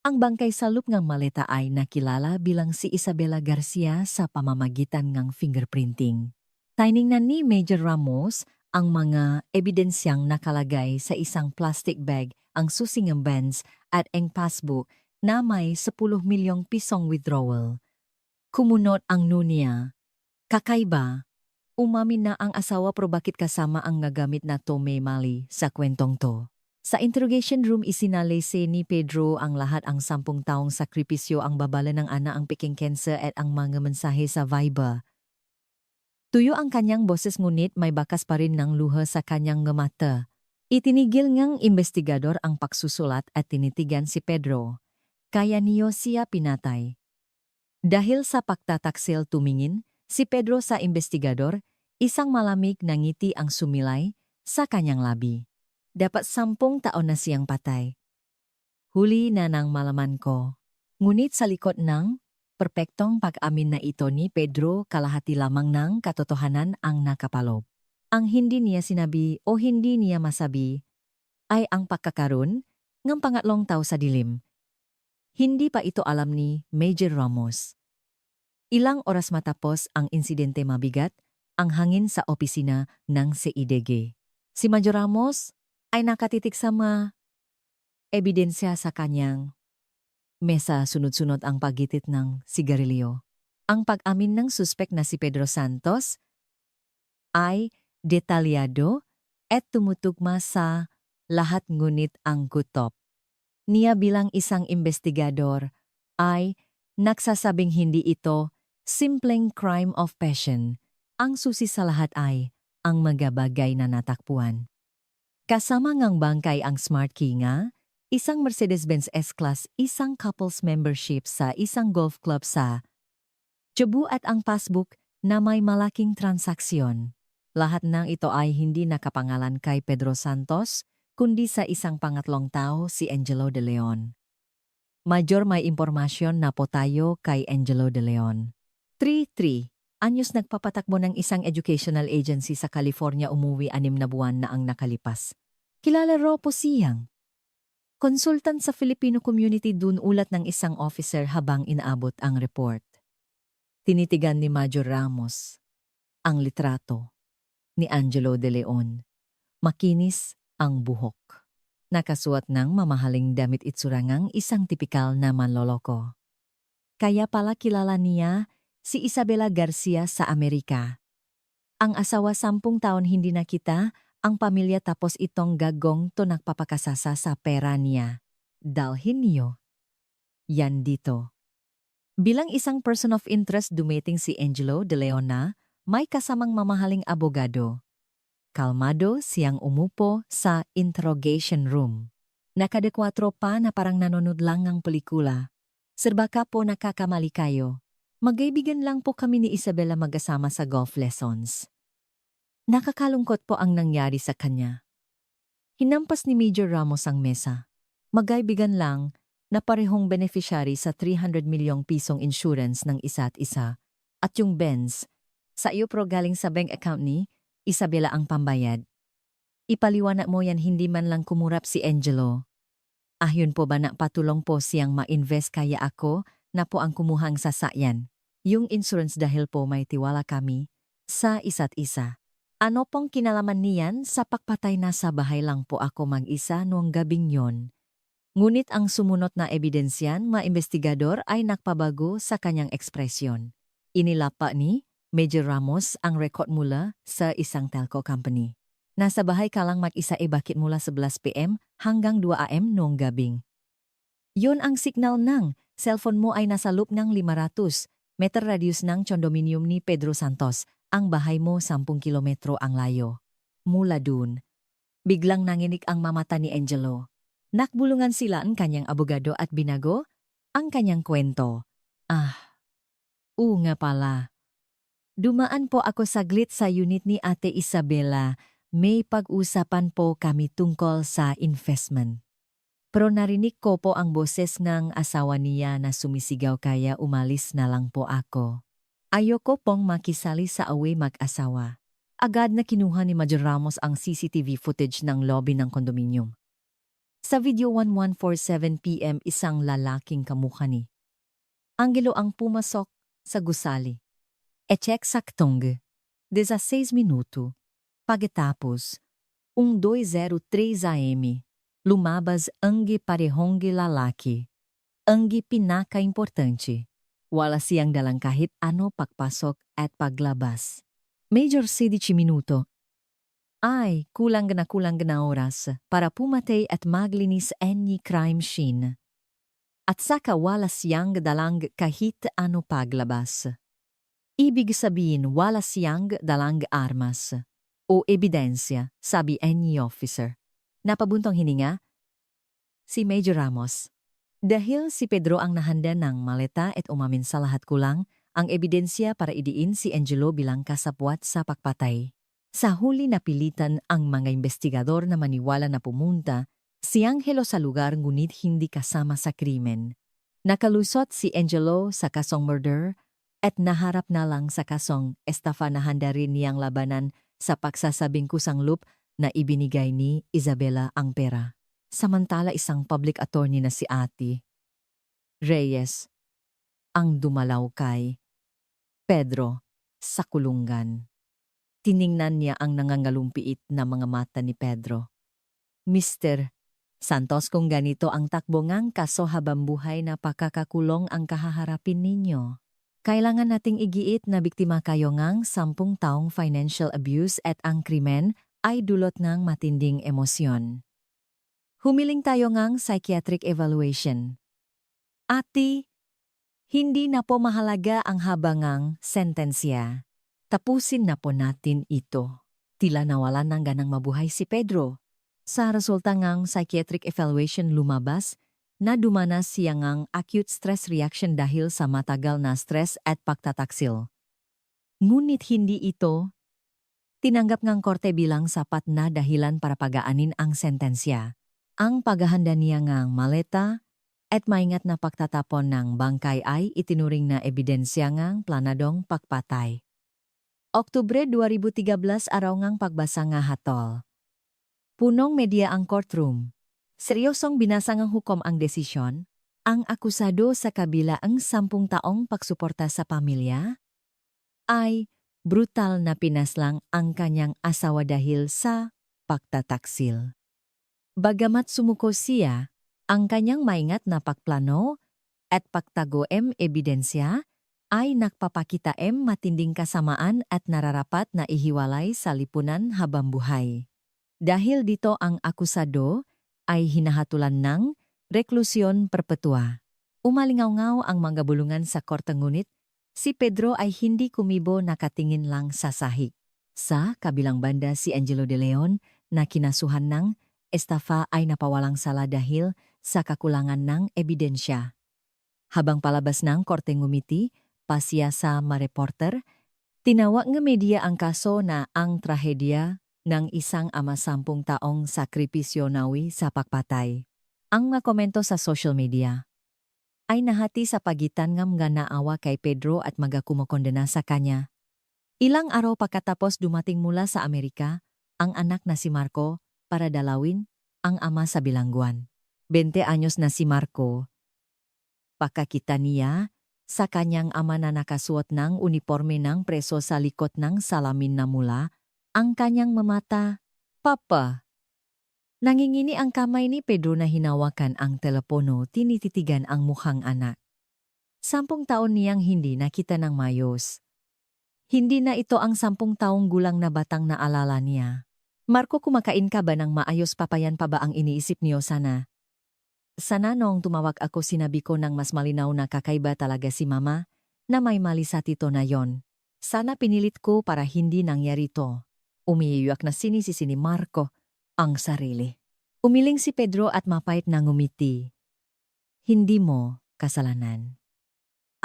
Ang bangkay sa loob ng maleta ay nakilala bilang si Isabela Garcia sa pamamagitan ng fingerprinting. Tiningnan ni Major Ramos ang mga ebidensyang nakalagay sa isang plastic bag, ang susing ng Benz at ang passbook na may 10 milyong pisong withdrawal. Kumunot ang nunya. Kakaiba. Umamin na ang asawa pero bakit kasama ang nagamit na Tome Mali sa kwentong to. Sa interrogation room isinalese ni Pedro ang lahat ang 10 taong sakripisyo ang babala ng ana ang peking cancer at ang mga mensahe sa Viber. Tuyo ang kanyang boses ngunit may bakas pa rin ng luha sa kanyang mata. Itinigil ngang investigador ang pagsusulat at tinitigan si Pedro. Kaya niyo siya pinatay. Dahil sa pagtataksil tumingin, si Pedro sa investigador, isang malamig na ngiti ang sumilay sa kanyang labi. Dapat 10 taon na siyang patay. Huli na nang malaman ko. Ngunit sa likod ng perpektong pag-amin na ito ni Pedro kalahati lamang ng katotohanan ang nakapaloob. Ang hindi niya sinabi o hindi niya masabi ay ang pagkakaroon ng pangatlong tao sa dilim. Hindi pa ito alam ni Major Ramos. Ilang oras matapos ang insidente mabigat, ang hangin sa opisina ng CIDG. Si Major Ramos ay nakatitik sa mga ebidensya sa kanyang mesa sunod-sunod ang paggitit ng sigarilyo. Ang pag-amin ng suspek na si Pedro Santos ay detalyado at tumutugma sa lahat ngunit ang kutop. Niya bilang isang investigador ay nagsasabing hindi ito simpleng crime of passion. Ang susi sa lahat ay ang mga bagay na natakpuan. Kasama ngang bangkay ang smart key nga, isang Mercedes-Benz S-Class, isang couples membership sa isang golf club sa Cebu at ang passbook na may malaking transaksyon. Lahat ng ito ay hindi nakapangalan kay Pedro Santos, kundi sa isang pangatlong tao si Angelo De Leon. Major may impormasyon na po tayo kay Angelo De Leon. 3 anyos nagpapatakbo ng isang educational agency sa California umuwi 6 na buwan na ang nakalipas. Kilala ro po siyang consultant sa Filipino community dun ulat ng isang officer habang inaabot ang report. Tinitigan ni Major Ramos ang litrato ni Angelo De Leon. Makinis ang buhok. Nakasuot ng mamahaling damit itsurangang isang tipikal na manloloko. Kaya pala kilala niya si Isabela Garcia sa Amerika. Ang asawa 10 taon hindi nakita ang pamilya tapos itong gagong to nagpapakasasa sa pera niya. Dalhin niyo. Yan dito. Bilang isang person of interest dumating si Angelo De Leon na may kasamang mamahaling abogado. Kalmado siyang umupo sa interrogation room. Nakadakwatro pa na parang nanonood lang ng pelikula. Serbaka po nakakamali kayo. Magkaibigan lang po kami ni Isabela mag-asama sa golf lessons. Nakakalungkot po ang nangyari sa kanya. Hinampas ni Major Ramos ang mesa. Magkaibigan lang na parehong beneficiary sa 300 milyong pisong insurance ng isa't isa. At yung Benz, sa iyo pro galing sa bank account ni Isabela ang pambayad. Ipaliwanag mo yan hindi man lang kumurap si Angelo. Ahyon po ba na patulong po siyang ma-invest kaya ako na po ang kumuhang sasakyan. Yung insurance dahil po may tiwala kami sa isa't isa. Ano pong kinalaman niyan sa pagpatay na sa bahay lang po ako mag-isa noong gabing yon. Ngunit ang sumunod na ebidensyan ma-investigador ay nakpabago sa kanyang ekspresyon. Inilapa ni Major Ramos ang record mula sa isang telco company. Nasa bahay ka lang mag-isa bakit mula 11 PM hanggang 2 AM noong gabing. Yun ang signal ng cellphone mo ay nasa loop ng 500 meter radius ng condominium ni Pedro Santos. Ang bahay mo 10 kilometro ang layo. Mula dun, biglang nanginig ang mamata ni Angelo. Nakbulungan sila ang kanyang abogado at binago ang kanyang kwento. Nga pala. Dumaan po ako saglit sa unit ni Ate Isabela. May pag-usapan po kami tungkol sa investment. Pero narinig ko po ang boses ng asawa niya na sumisigaw kaya umalis na lang po ako. Ayoko pong makisali sa away mag-asawa. Agad na kinuha ni Major Ramos ang CCTV footage ng lobby ng kondominium. Sa video 11:47 PM isang lalaking kamukha ni Angelo ang pumasok sa gusali. Check saktong 16 minuto. Pagkatapos, 2:03 AM, lumabas ang parehong lalaki. Ang pinaka-importante. Wala siyang dalang kahit ano pagpasok at paglabas. Major 16 minuto. Ay, kulang na oras para pumatay at maglinis any crime scene. At saka wala siyang dalang kahit ano paglabas. Ibig sabihin wala siyang dalang armas o ebidensya, sabi any officer. Napabuntong hininga si Major Ramos. Dahil si Pedro ang nahanda ng maleta at umamin sa lahat kulang ang ebidensya para idiin si Angelo bilang kasapwat sa pagpatay. Sa huli napilitan ang mga investigador na maniwala na pumunta si Angelo sa lugar ngunit hindi kasama sa krimen. Nakalusot si Angelo sa kasong murder at naharap na lang sa kasong estafa na handa rin niyang labanan sa pagsasabing kusang loop na ibinigay ni Isabela ang pera. Samantala isang public attorney na si Ate Reyes ang dumalaw kay Pedro sa kulungan. Tiningnan niya ang nangangalumpiit na mga mata ni Pedro. Mr. Santos, kung ganito ang takbo ngang kaso habang buhay na pakakakulong ang kahaharapin ninyo. Kailangan nating igiit na biktima kayo ngang 10 taong financial abuse at ang krimen ay dulot ng matinding emosyon. Humiling tayo ngang psychiatric evaluation. Ate, hindi na po mahalaga ang habangang sentensya. Tapusin na po natin ito. Tila nawalan ng ganang mabuhay si Pedro. Sa resulta ngang psychiatric evaluation lumabas na dumanas siya ngang acute stress reaction dahil sa matagal na stress at pagtataksil. Ngunit hindi ito tinanggap ngang korte bilang sapat na dahilan para pagaanin ang sentensya. Ang paghahanda niya ngang maleta at maingat na pagtatapon ng bangkay ay itinuring na ebidensya ngang planadong pagpatay. Oktubre 2013 araw ngang pagbasa nga hatol. Punong media ang courtroom. Seryosong binasangang hukom ang desisyon. Ang akusado sa kabila ang 10 taong pagsuporta sa pamilya ay brutal na pinaslang ang kanyang asawa dahil sa pagtataksil. Bagamat sumuko siya, ang kanyang maingat na pagplano at pagtago ebidensya ay nagpapakita matinding kasamaan at nararapat na ihiwalay sa lipunan habang buhay. Dahil dito ang akusado ay hinahatulan ng reklusyon perpetua. Umalingaw-ngaw ang mga bulungan sa korte ngunit si Pedro ay hindi kumibo, nakatingin lang sa sahig. Sa kabilang banda si Angelo De Leon na kinasuhan ng estafa ay napawalang sala dahil sa kakulangan ng ebidensya. Habang palabas ng korte ngumiti, pasya sa mga reporter, tinawag ng media ang kaso na ang trahedya ng isang ama 10 taong sakripisyo nawi sa pagpatay. Ang mga komento sa social media ay nahati sa pagitan ng mga naawa kay Pedro at mga kumokondena sa kanya. Ilang araw pagkatapos dumating mula sa Amerika, ang anak na si Marco para dalawin ang ama sa bilangguan. 20 anyos na si Marco. Pakakita niya sa kanyang ama na nakasuot ng uniforme ng preso sa likod ng salamin na mula ang kanyang mamata. Papa! Nangingini ang kamay ni Pedro na hinawakan ang telepono, tinititigan ang mukhang anak. 10 taon niyang hindi nakita ng mayos. Hindi na ito ang 10 taong gulang na batang naalala niya. Marco, kumakain ka ba ng maayos? Papayan pa ba ang iniisip niyo sana? Sana noong tumawag ako sinabi ko ng mas malinaw na kakaiba talaga si mama, na may mali sa tito na yon. Sana pinilit ko para hindi nangyari to. Umiiyak na sinisisi ni Marco ang sarili. Umiling si Pedro at mapait na ngumiti. Hindi mo kasalanan.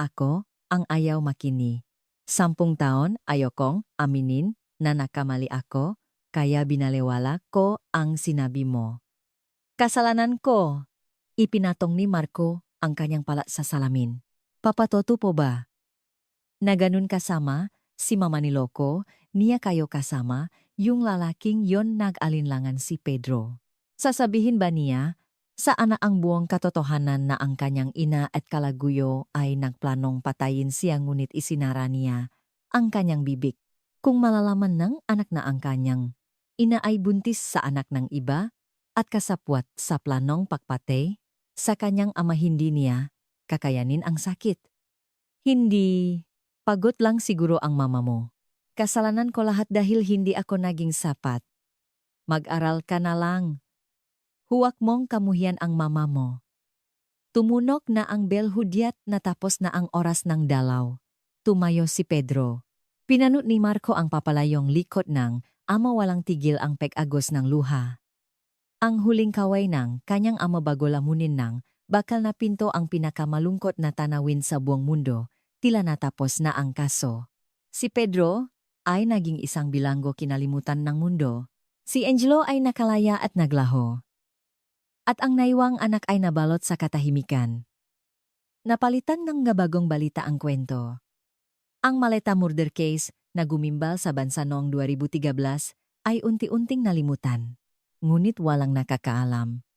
Ako ang ayaw makini. 10 taon ayokong aminin na nakamali ako, kaya binaliwala ko ang sinabi mo. Kasalanan ko. Ipinatong ni Marco ang kanyang pala sa salamin. Papatoto po ba? Na ganun kasama, si mama niloko, niya kayo kasama, yung lalaking yon nag-alinlangan si Pedro. Sasabihin ba niya, saan na ang buong katotohanan na ang kanyang ina at kalaguyo ay nagplanong patayin siya ngunit isinara niya ang kanyang bibig? Kung malalaman ng anak na ang kanyang ina ay buntis sa anak ng iba at kasapwat sa planong pagpatay, sa kanyang ama hindi niya kakayanin ang sakit. Hindi. Pagod lang siguro ang mama mo. Kasalanan ko lahat dahil hindi ako naging sapat. Mag-aral ka na lang. Huwag mong kamuhian ang mama mo. Tumunok na ang bell, hudyat na tapos na ang oras ng dalaw. Tumayo si Pedro. Pinanut ni Marco ang papalayong likod ng ama, walang tigil ang peg-agos ng luha. Ang huling kaway ng kanyang ama bago lamunin ng bakal na pinto ang pinakamalungkot na tanawin sa buong mundo, tila natapos na ang kaso. Si Pedro ay naging isang bilanggo kinalimutan ng mundo. Si Angelo ay nakalaya at naglaho. At ang naiwang anak ay nabalot sa katahimikan. Napalitan ng bagong balita ang kwento. Ang Maleta murder case na gumimbal sa bansa noong 2013 ay unti-unting nalimutan. Ngunit walang nakakaalam.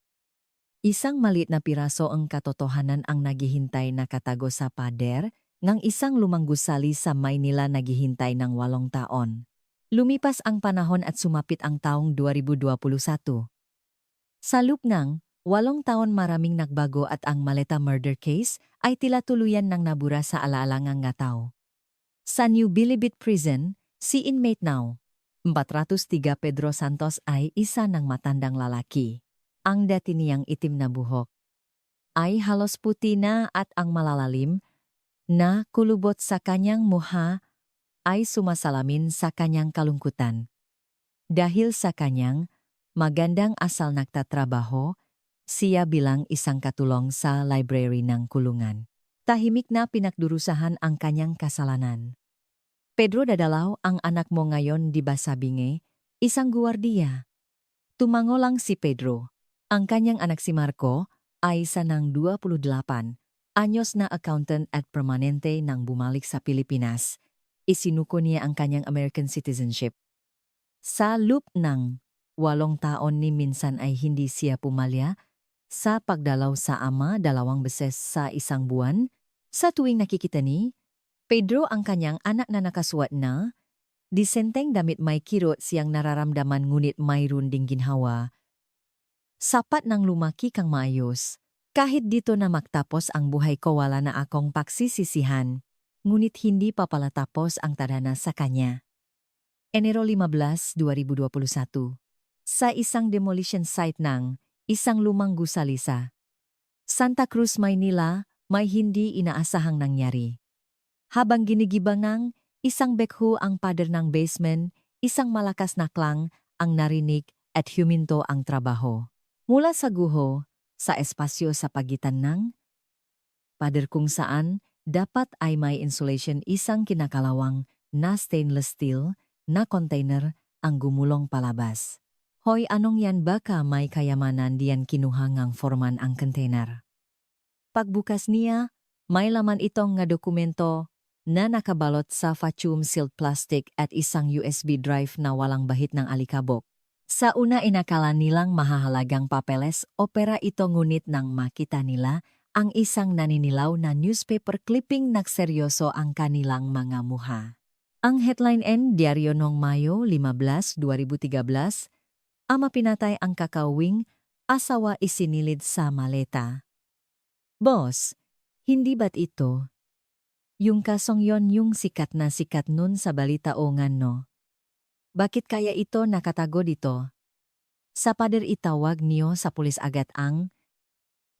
Isang maliit na piraso ang katotohanan ang naghihintay na katago sa pader ng isang lumang gusali sa Maynila, naghihintay ng 8 taon. Lumipas ang panahon at sumapit ang taong 2021. Sa loob ng 8 taon maraming nagbago at ang Maleta murder case ay tila tuluyan ng nabura sa alaalangang ngataw. Sa New Bilibid Prison, si inmate now 403 Pedro Santos ay isa ng matandang lalaki. Ang dati niyang itim na buhok ay halos puti na at ang malalalim na kulubot sa kanyang mukha ay sumasalamin sa kanyang kalungkutan. Dahil sa kanyang magandang asal nagtatrabaho, siya bilang isang katulong sa library ng kulungan. Tahimik na pinagdurusahan ang kanyang kasalanan. Pedro, dadalaw ang anak mo ngayon, di ba sabi nga, isang guwardiya. Tumango lang si Pedro. Ang kanyang anak si Marco ay isa ng 28 anyos na accountant at permanente nang bumalik sa Pilipinas. Isinuko niya ang kanyang American citizenship. Sa loob ng 8 taon ni minsan ay hindi siya pumalya sa pagdalaw sa ama 2 beses sa isang buwan. Sa tuwing nakikita ni Pedro ang kanyang anak na nakasuot na, disenteng damit may kirot siyang nararamdaman ngunit mayroon ding ginhawa. Sapat nang lumaki kang maayos. Kahit dito na magtapos ang buhay ko wala na akong pagsisisihan. Ngunit hindi pa pala tapos ang tadhana sa kanya. Enero 15, 2021. Sa isang demolition site ng isang lumang gusalisa, Santa Cruz, Maynila, may hindi inaasahang nangyari. Habang ginigibang ng isang bekho ang pader ng basement, isang malakas na klang ang narinig at huminto ang trabaho. Mula sa guho, sa espasyo sa pagitan ng pader kung saan dapat ay may insulation isang kinakalawang na stainless steel na container ang gumulong palabas. Hoy, anong yan, baka may kayamanan diyan kinuha ngang forman ang container. Pagbukas niya, may laman itong nga dokumento na nakabalot sa vacuum-sealed plastic at isang USB drive na walang bahid ng alikabok. Sa una inakala nilang mahahalagang papeles o pera ito ngunit nang makita nila ang isang naninilaw na newspaper clipping nagseryoso ang kanilang mga muha. Ang headline Diaryo noong Mayo 15, 2013, ama pinatay ang kakawing, asawa isinilid sa maleta. Boss, hindi ba't ito? Yung kasong yon yung sikat nun sa balita o ngano? Bakit kaya ito nakatago dito? Sa pader itawag niyo sa pulis agad ang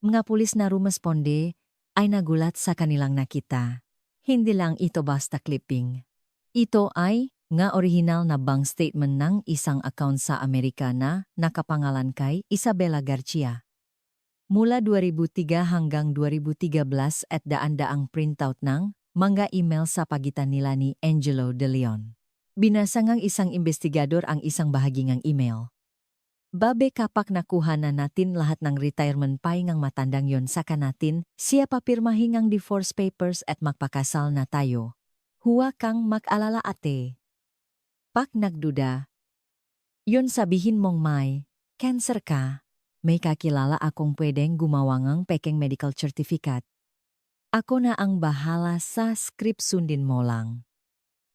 mga pulis na rumasponde ay nagulat sa kanilang nakita. Hindi lang ito basta clipping. Ito ay nga original na bank statement ng isang account sa Amerika na nakapangalan kay Isabela Garcia. Mula 2003 hanggang 2013 at daan-daang printout ng mga email sa pagitan nila ni Angelo De Leon. Binasa ngang isang investigador ang isang bahagi ngang email. Babe kapak nakuha na natin lahat ng retirement pay ngang matandang yon saka natin siya papirmahin ngang divorce papers at magpakasal na tayo. Huwa kang mag-alala ate. Pak nagduda. Yon sabihin mong may cancer ka. May kakilala akong pwedeng gumawa ngang pekeng medical certificate. Ako na ang bahala sa script, sundin mo lang.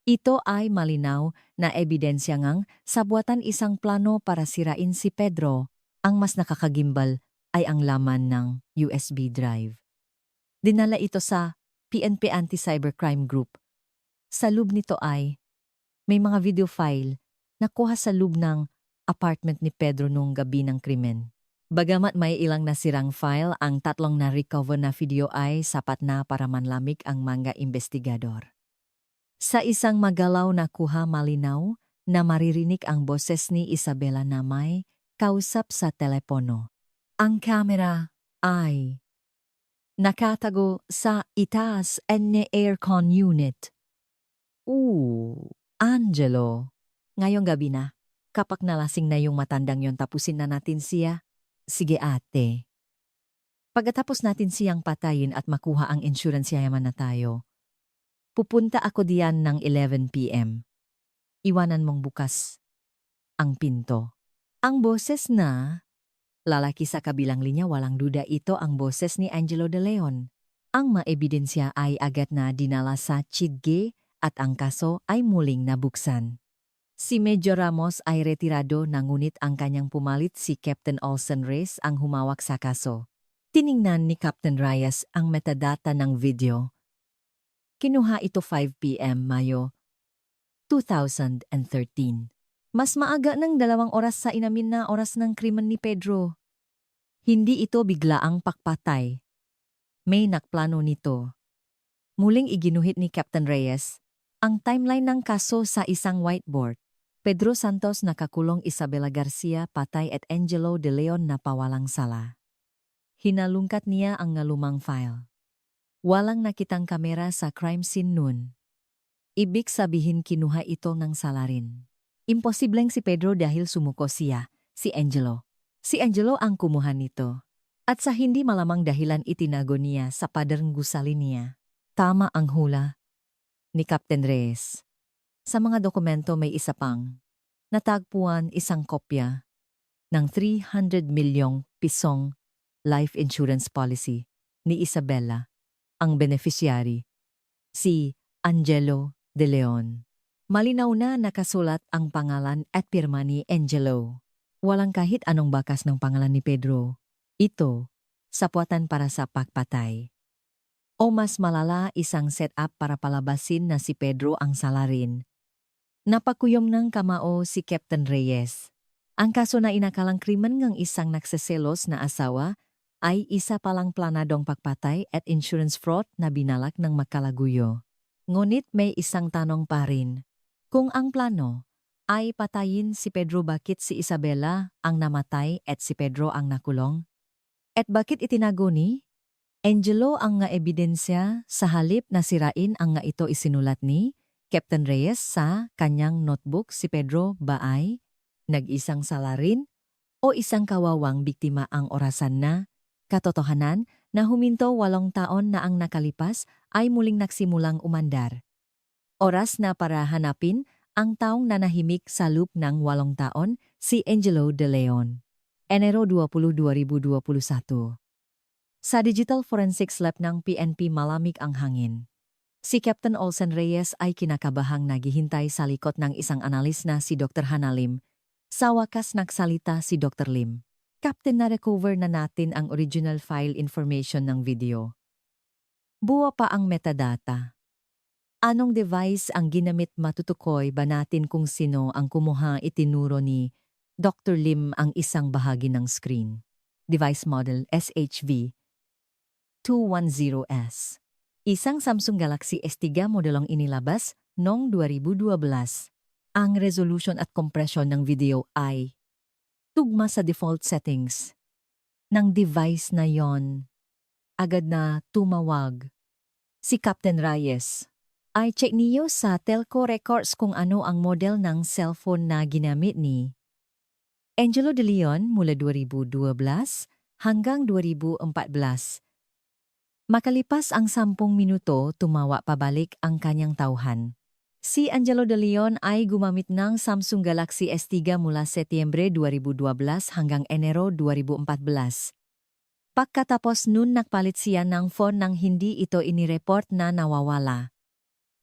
Ito ay malinaw na ebidensya ngang sa buwatan isang plano para sirain si Pedro. Ang mas nakakagimbal ay ang laman ng USB drive. Dinala ito sa PNP Anti-Cybercrime Group. Sa loob nito ay may mga video file na kuha sa loob ng apartment ni Pedro noong gabi ng krimen. Bagamat may ilang nasirang file, ang 3 na recover na video ay sapat na para manlamig ang mga investigador. Sa isang magalaw na kuha malinaw na maririnig ang boses ni Isabela na may kausap sa telepono. Ang kamera ay nakatago sa itaas ng aircon unit. Angelo. Ngayong gabi na, kapag nalasing na yung matandang yon tapusin na natin siya. Sige ate. Pagkatapos natin siyang patayin at makuha ang insurance yaman na tayo, pupunta ako diyan ng 11 p.m. Iwanan mong bukas ang pinto. Ang boses na lalaki sa kabilang linya, walang duda ito ang boses ni Angelo De Leon. Ang maebidensya ay agad na dinala sa Chidge at ang kaso ay muling nabuksan. Si Major Ramos ay retirado na ngunit ang kanyang pumalit si Captain Olsen Reyes ang humawak sa kaso. Tiningnan ni Captain Reyes ang metadata ng video. Kinuha ito 5 p.m. Mayo 2013. Mas maaga ng 2 oras sa inamin na oras ng krimen ni Pedro. Hindi ito biglaang pakpatay. May nakplano nito. Muling iginuhit ni Captain Reyes ang timeline ng kaso sa isang whiteboard. Pedro Santos nakakulong, Isabela Garcia patay at Angelo De Leon na pawalang sala. Hinalungkat niya ang lumang file. Walang nakitang kamera sa crime scene noon. Ibig sabihin kinuha ito ng salarin. Imposibleng si Pedro dahil sumuko siya, si Angelo. Si Angelo ang kumuha nito. At sa hindi malamang dahilan itinago niya sa paderng gusali niya. Tama ang hula ni Captain Reyes. Sa mga dokumento may isa pang natagpuan isang kopya ng 300 milyong pisong life insurance policy ni Isabela. Ang beneficiary, si Angelo De Leon. Malinaw na nakasulat ang pangalan at pirma ni Angelo. Walang kahit anong bakas ng pangalan ni Pedro. Ito, sapuatan para sa pagpatay. O mas malala, isang setup para palabasin na si Pedro ang salarin. Napakuyom ng kamao si Captain Reyes. Ang kaso na inakalang krimen ng isang nagseselos na asawa ay isa palang planadong pagpatay at insurance fraud na binalak ng makalaguyo. Ngunit may isang tanong pa rin. Kung ang plano ay patayin si Pedro, bakit si Isabela ang namatay at si Pedro ang nakulong? At bakit itinago ni Angelo ang nga ebidensya sa halip na sirain ang nga ito isinulat ni Captain Reyes sa kanyang notebook? Si Pedro ba ay nag-isang salarin o isang kawawang biktima? Ang orasan na katotohanan na huminto 8 taon na ang nakalipas ay muling nagsimulang umandar. Oras na para hanapin ang taong nanahimik sa loop ng 8 taon, si Angelo De Leon. Enero 20, 2021. Sa Digital Forensics Lab ng PNP, malamig ang hangin. Si Captain Olsen Reyes ay kinakabahang naghihintay sa likod ng isang analis na si Dr. Hannah Lim. Sa wakas nagsalita si Dr. Lim. Captain, na-recover na natin ang original file information ng video. Buwa pa ang metadata. Anong device ang ginamit? Matutukoy ba natin kung sino ang kumuha? Itinuro ni Dr. Lim ang isang bahagi ng screen. Device model SHV 210S. Isang Samsung Galaxy S3 modelong inilabas noong 2012. Ang resolution at compression ng video ay tugma sa default settings ng device na yon. Agad na tumawag si Captain Reyes. Ay check niyo sa telco records kung ano ang model ng cellphone na ginamit ni Angelo De Leon mula 2012 hanggang 2014. Makalipas ang 10 minuto, tumawa pabalik ang kanyang tauhan. Si Angelo De Leon ay gumamit ng Samsung Galaxy S3 mula Setyembre 2012 hanggang Enero 2014. Pagkatapos nun nagpalit siya ng phone nang hindi ito inireport na nawawala.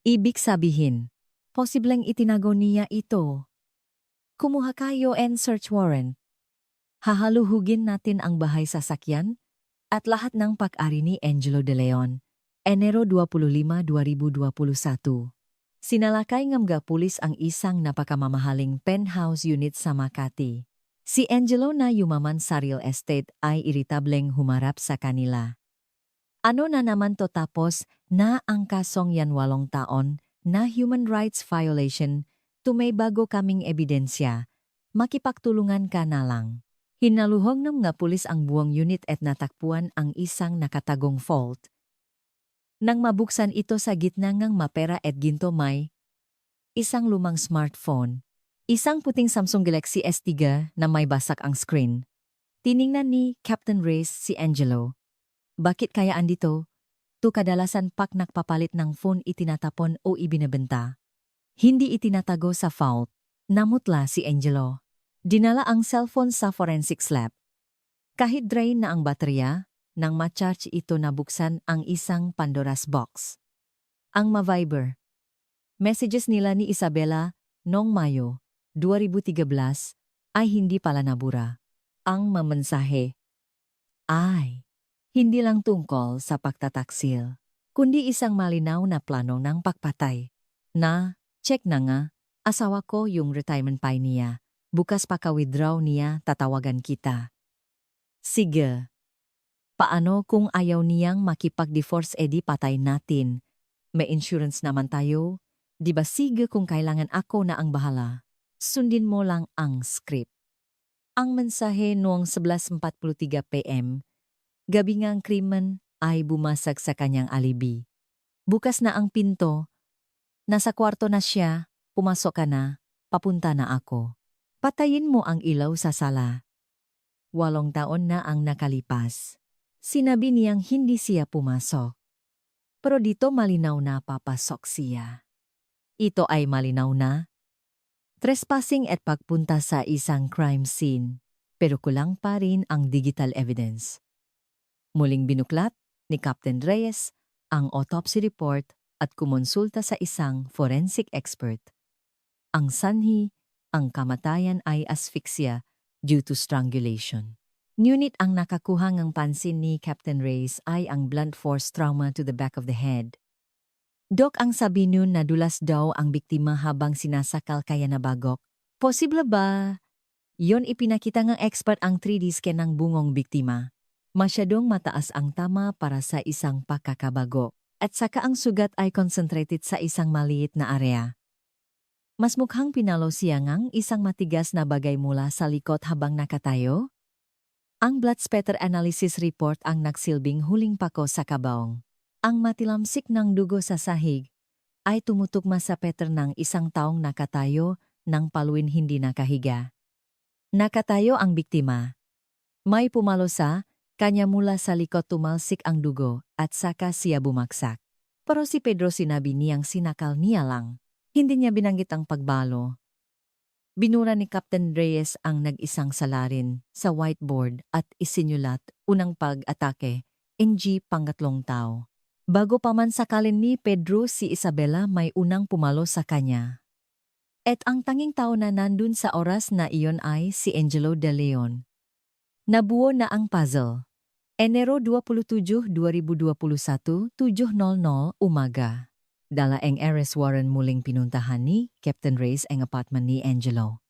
Ibig sabihin, posibleng itinago niya ito. Kumuha kayo and search warrant. Hahaluhugin natin ang bahay, sasakyan at lahat ng pag-ari ni Angelo De Leon. Enero 25, 2021. Sinalakay ng mga pulis ang isang napakamamahaling penthouse unit sa Makati. Si Angelo na yumaman sa real estate ay iritableng humarap sa kanila. Ano na naman to, tapos na ang kasong yan 8 taon na human rights violation? May bago kaming ebidensya. Makipagtulungan ka na lang. Hinaluhong ng mga pulis ang buong unit at natakpuan ang isang nakatagong fault. Nang mabuksan ito sa gitna ng mapera at ginto, may isang lumang smartphone. Isang puting Samsung Galaxy S3 na may basak ang screen. Tiningnan ni Captain Reyes si Angelo. Bakit kaya andito? Kadalasan pak nagpapalit ng phone, itinatapon o ibinebenta. Hindi itinatago sa vault. Namutla si Angelo. Dinala ang cellphone sa forensics lab. Kahit drain na ang baterya, nang ma-charge ito, nabuksan ang isang Pandora's box. Ang ma-Viber messages nila ni Isabela noong Mayo 2013 ay hindi pala nabura. Ang mamensahe ay hindi lang tungkol sa pagtataksil, kundi isang malinaw na plano ng pagpatay. Na, check na nga, asawa ko yung retirement pay niya. Bukas pa ka-withdraw niya, tatawagan kita. Sige. Paano kung ayaw niyang makipag-divorce? Edi patay natin. May insurance naman tayo. Di ba? Sige, kung kailangan ako na ang bahala. Sundin mo lang ang script. Ang mensahe noong 11:43 PM. Gabi ngang krimen ay bumasag sa kanyang alibi. Bukas na ang pinto. Nasa kwarto na siya. Pumasok ka na. Papunta na ako. Patayin mo ang ilaw sa sala. 8 taon na ang nakalipas. Sinabi niyang hindi siya pumasok. Pero dito malinaw na papasok siya. Ito ay malinaw na trespassing at pagpunta sa isang crime scene. pero kulang pa rin ang digital evidence. Muling binuklat ni Captain Reyes ang autopsy report at kumonsulta sa isang forensic expert. Ang sanhi, ang kamatayan ay asphyxia due to strangulation. Ngunit ang nakakuha ng pansin ni Captain Reyes ay ang blunt force trauma to the back of the head. Dok, ang sabi nun na dulas daw ang biktima habang sinasakal kaya nabagok. Posible ba? Yon ipinakita ng expert ang 3D scan ng bungong biktima. Masyadong mataas ang tama para sa isang pagkakabago, at saka ang sugat ay concentrated sa isang maliit na area. Mas mukhang pinalo siya ngang isang matigas na bagay mula sa likod habang nakatayo. Ang blood spatter analysis report ang nagsilbing huling pako sa kabaong. Ang matilamsik ng dugo sa sahig ay tumutugma sa pattern ng isang taong nakatayo ng paluin hindi nakahiga. Nakatayo ang biktima. May pumalo sa kanya mula sa likod, tumalsik ang dugo at saka siya bumaksak. Pero si Pedro sinabi niyang sinakal niya lang. Hindi niya binanggit ang pagbalo. Binura ni Captain Reyes ang nag-isang salarin sa whiteboard at isinulat unang pag-atake, NG pangatlong tao. Bago pa man sakalin ni Pedro si Isabela, may unang pumalo sa kanya. At ang tanging tao na nandun sa oras na iyon ay si Angelo De Leon. Nabuo na ang puzzle. Enero 27, 2021, 7:00 umaga. Dala ang arrest warrant muling pinuntahan ni Captain Reyes ang apartment ni Angelo.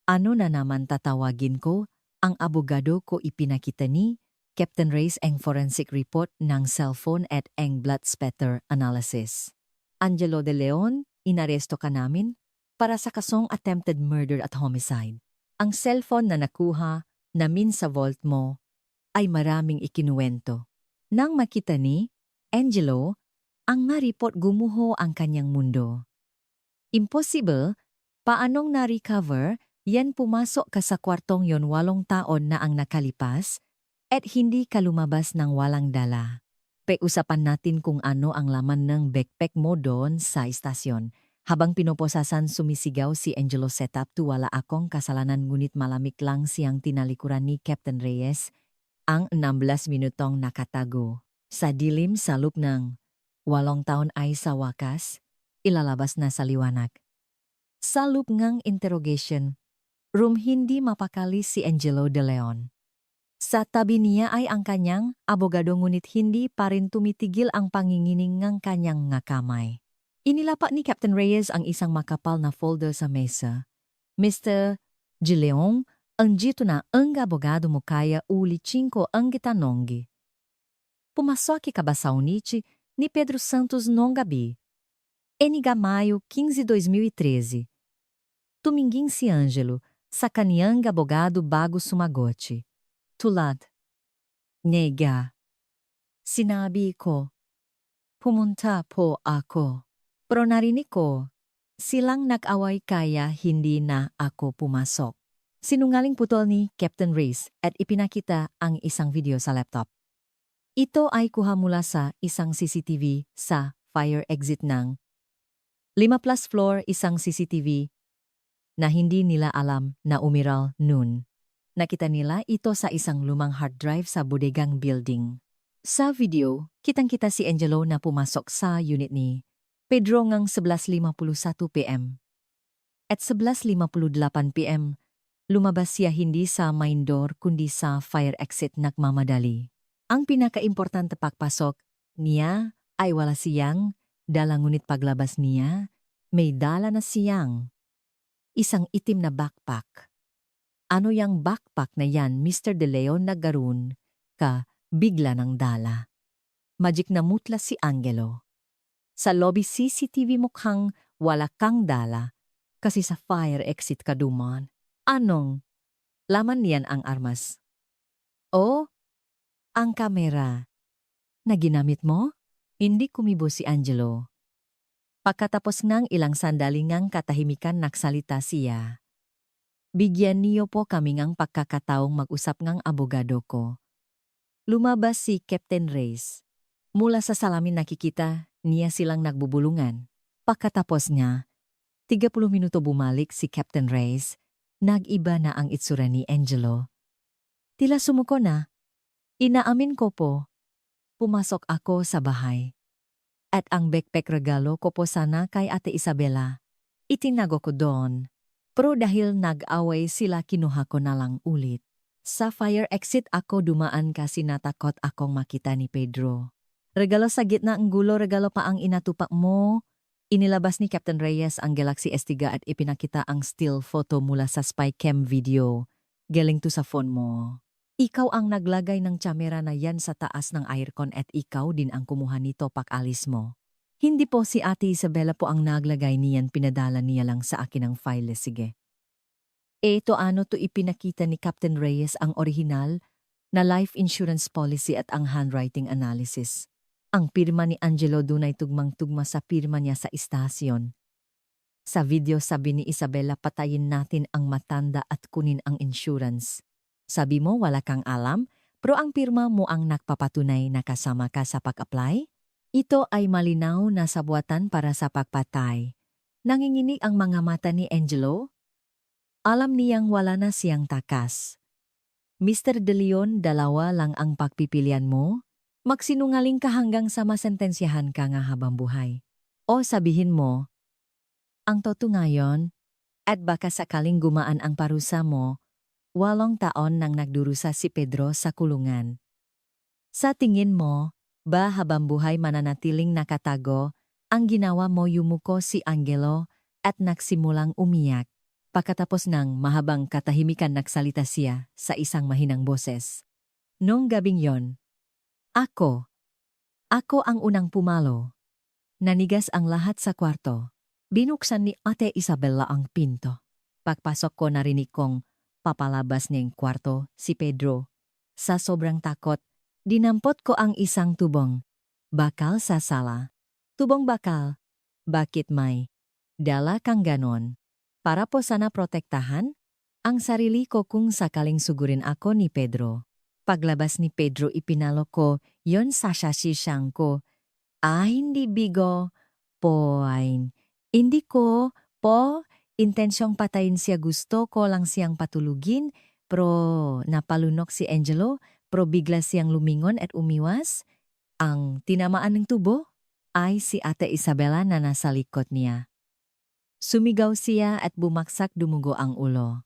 Ano na naman tatawagin ko? Ang abogado ko ipinakita ni Captain Reyes ang forensic report ng cellphone at ang blood spatter analysis. Angelo De Leon, inaresto ka namin para sa kasong attempted murder at homicide. Ang cellphone na nakuha namin sa vault mo ay maraming ikinuwento. Nang makita ni Angelo ang ma-report, gumuho ang kanyang mundo. Impossible, paanong na-recover yan? Pumasok ka sa kwartong yon 8 taon na ang nakalipas at hindi ka lumabas ng walang dala. Pag-usapan natin kung ano ang laman ng backpack mo doon sa istasyon. Habang pinoposasan sumisigaw si Angelo, setup to, wala akong kasalanan, ngunit malamig lang siyang tinalikuran ni Captain Reyes. Ang 16 minutong nakatago sa dilim sa loob ng 8 taon ay sa wakas ilalabas na sa liwanag. Sa loob ng interrogation room, hindi mapakali si Angelo De Leon. Sa tabi niya ay ang kanyang abogado, ngunit hindi pa rin tumitigil ang pangingining ng kanyang nga kamay. Inilapa ni Captain Reyes ang isang makapal na folder sa mesa. Mr. De Leon, andito na ang abogado mo, kaya uli 5 ang gitanonggi. Pumasok ka ba sa unichi ni Pedro Santos nong gabi? Eniga Maio 15, 2013. Tumingin si Angelo sa kaniyang abogado bago sumagot. Tulad. Nega. Sinabi ko. Pumunta po ako. Pero narinig ko. Silang nag-away kaya hindi na ako pumasok. Sinungaling putol ni Captain Reyes at ipinakita ang isang video sa laptop. Ito ay kuha mula sa isang CCTV sa fire exit ng 5 floor, isang CCTV na hindi nila alam na umiral noon. Nakita nila ito sa isang lumang hard drive sa bodegang building. Sa video, kitang-kita si Angelo na pumasok sa unit ni Pedro ngang 11:51 p.m. At 11:58 p.m., lumabas siya hindi sa main door kundi sa fire exit nagmamadali. Ang pinaka-importante pagpasok niya ay wala siyang dala, ngunit paglabas niya, may dala na siyang isang itim na backpack. Ano yang backpack na yan, Mr. De Leon? Naggaroon ka bigla ng dala. Magic na mutla si Angelo. Sa lobby CCTV mukhang wala kang dala kasi sa fire exit ka duman. Anong laman niyan? Ang armas? O ang kamera na ginamit mo? Hindi kumibo si Angelo. Pagkatapos ng ilang sandali ngang katahimikan, nagsalita siya. Bigyan niyo po kami ngang pagkakataong mag-usap ngang abogado ko. Lumabas si Captain Reyes. Mula sa salamin nakikita niya silang nagbubulungan. Pagkatapos niya, 30 minuto bumalik si Captain Reyes Nag-iba na ang itsura ni Angelo. Tila sumuko na. Inaamin ko po. Pumasok ako sa bahay. At ang backpack regalo ko po sana kay Ate Isabela. Itinago ko doon. Pero dahil nag-away sila kinuha ko na lang ulit. Sa fire exit ako dumaan kasi natakot akong makita ni Pedro. Regalo sa gitna ang gulo, regalo pa ang inatupak mo. Inilabas ni Captain Reyes ang Galaxy S3 at ipinakita ang still photo mula sa spy cam video. Galing to sa phone mo. Ikaw ang naglagay ng kamera na yan sa taas ng aircon at ikaw din ang kumuha nito pag-alis mo. Hindi po si Ate Isabela po ang naglagay niyan, pinadala niya lang sa akin ang file, sige. Eto ano to ipinakita ni Captain Reyes ang original na life insurance policy at ang handwriting analysis. Ang pirma ni Angelo dunay tugmang-tugma sa pirma niya sa istasyon. Sa video sabi ni Isabela patayin natin ang matanda at kunin ang insurance. Sabi mo wala kang alam, pero ang pirma mo ang nagpapatunay na kasama ka sa pag-apply? Ito ay malinaw na sabuatan para sa pagpatay. Nanginginig ang mga mata ni Angelo. Alam niyang wala na siyang takas. Mr. De Leon, dalawa lang ang pagpipilian mo? Magsinungaling ka hanggang sa masentensyahan ka nga habang buhay. O sabihin mo, ang totoo ngayon, at baka sakaling gumaan ang parusa mo, 8 taon nang nagdurusa si Pedro sa kulungan. Sa tingin mo, ba habang buhay mananatiling nakatago, ang ginawa mo yumuko si Angelo at nagsimulang umiyak. Pagkatapos ng mahabang katahimikan nagsalita siya sa isang mahinang boses. Noong gabing yon, Ako ang unang pumalo. Nanigas ang lahat sa kwarto. Binuksan ni Ate Isabela ang pinto. Pagpasok ko narinig kong papalabas ng kwarto si Pedro. Sa sobrang takot, dinampot ko ang isang tubong. Bakal sa sala. Tubong bakal. Bakit may dala kang ganon? Para po sana protektahan ang sarili ko kung sakaling sugurin ako ni Pedro. Paglabas ni Pedro ipinalo ko yon sa sasisang ko. Hindi bigo. Hindi ko po intensyong patayin siya, gusto ko lang siyang patulugin, pero napalunok si Angelo, pero bigla siyang lumingon at umiwas. Ang tinamaan ng tubo ay si Ate Isabela na nasa likod niya. Sumigaw siya at bumaksak dumugo ang ulo.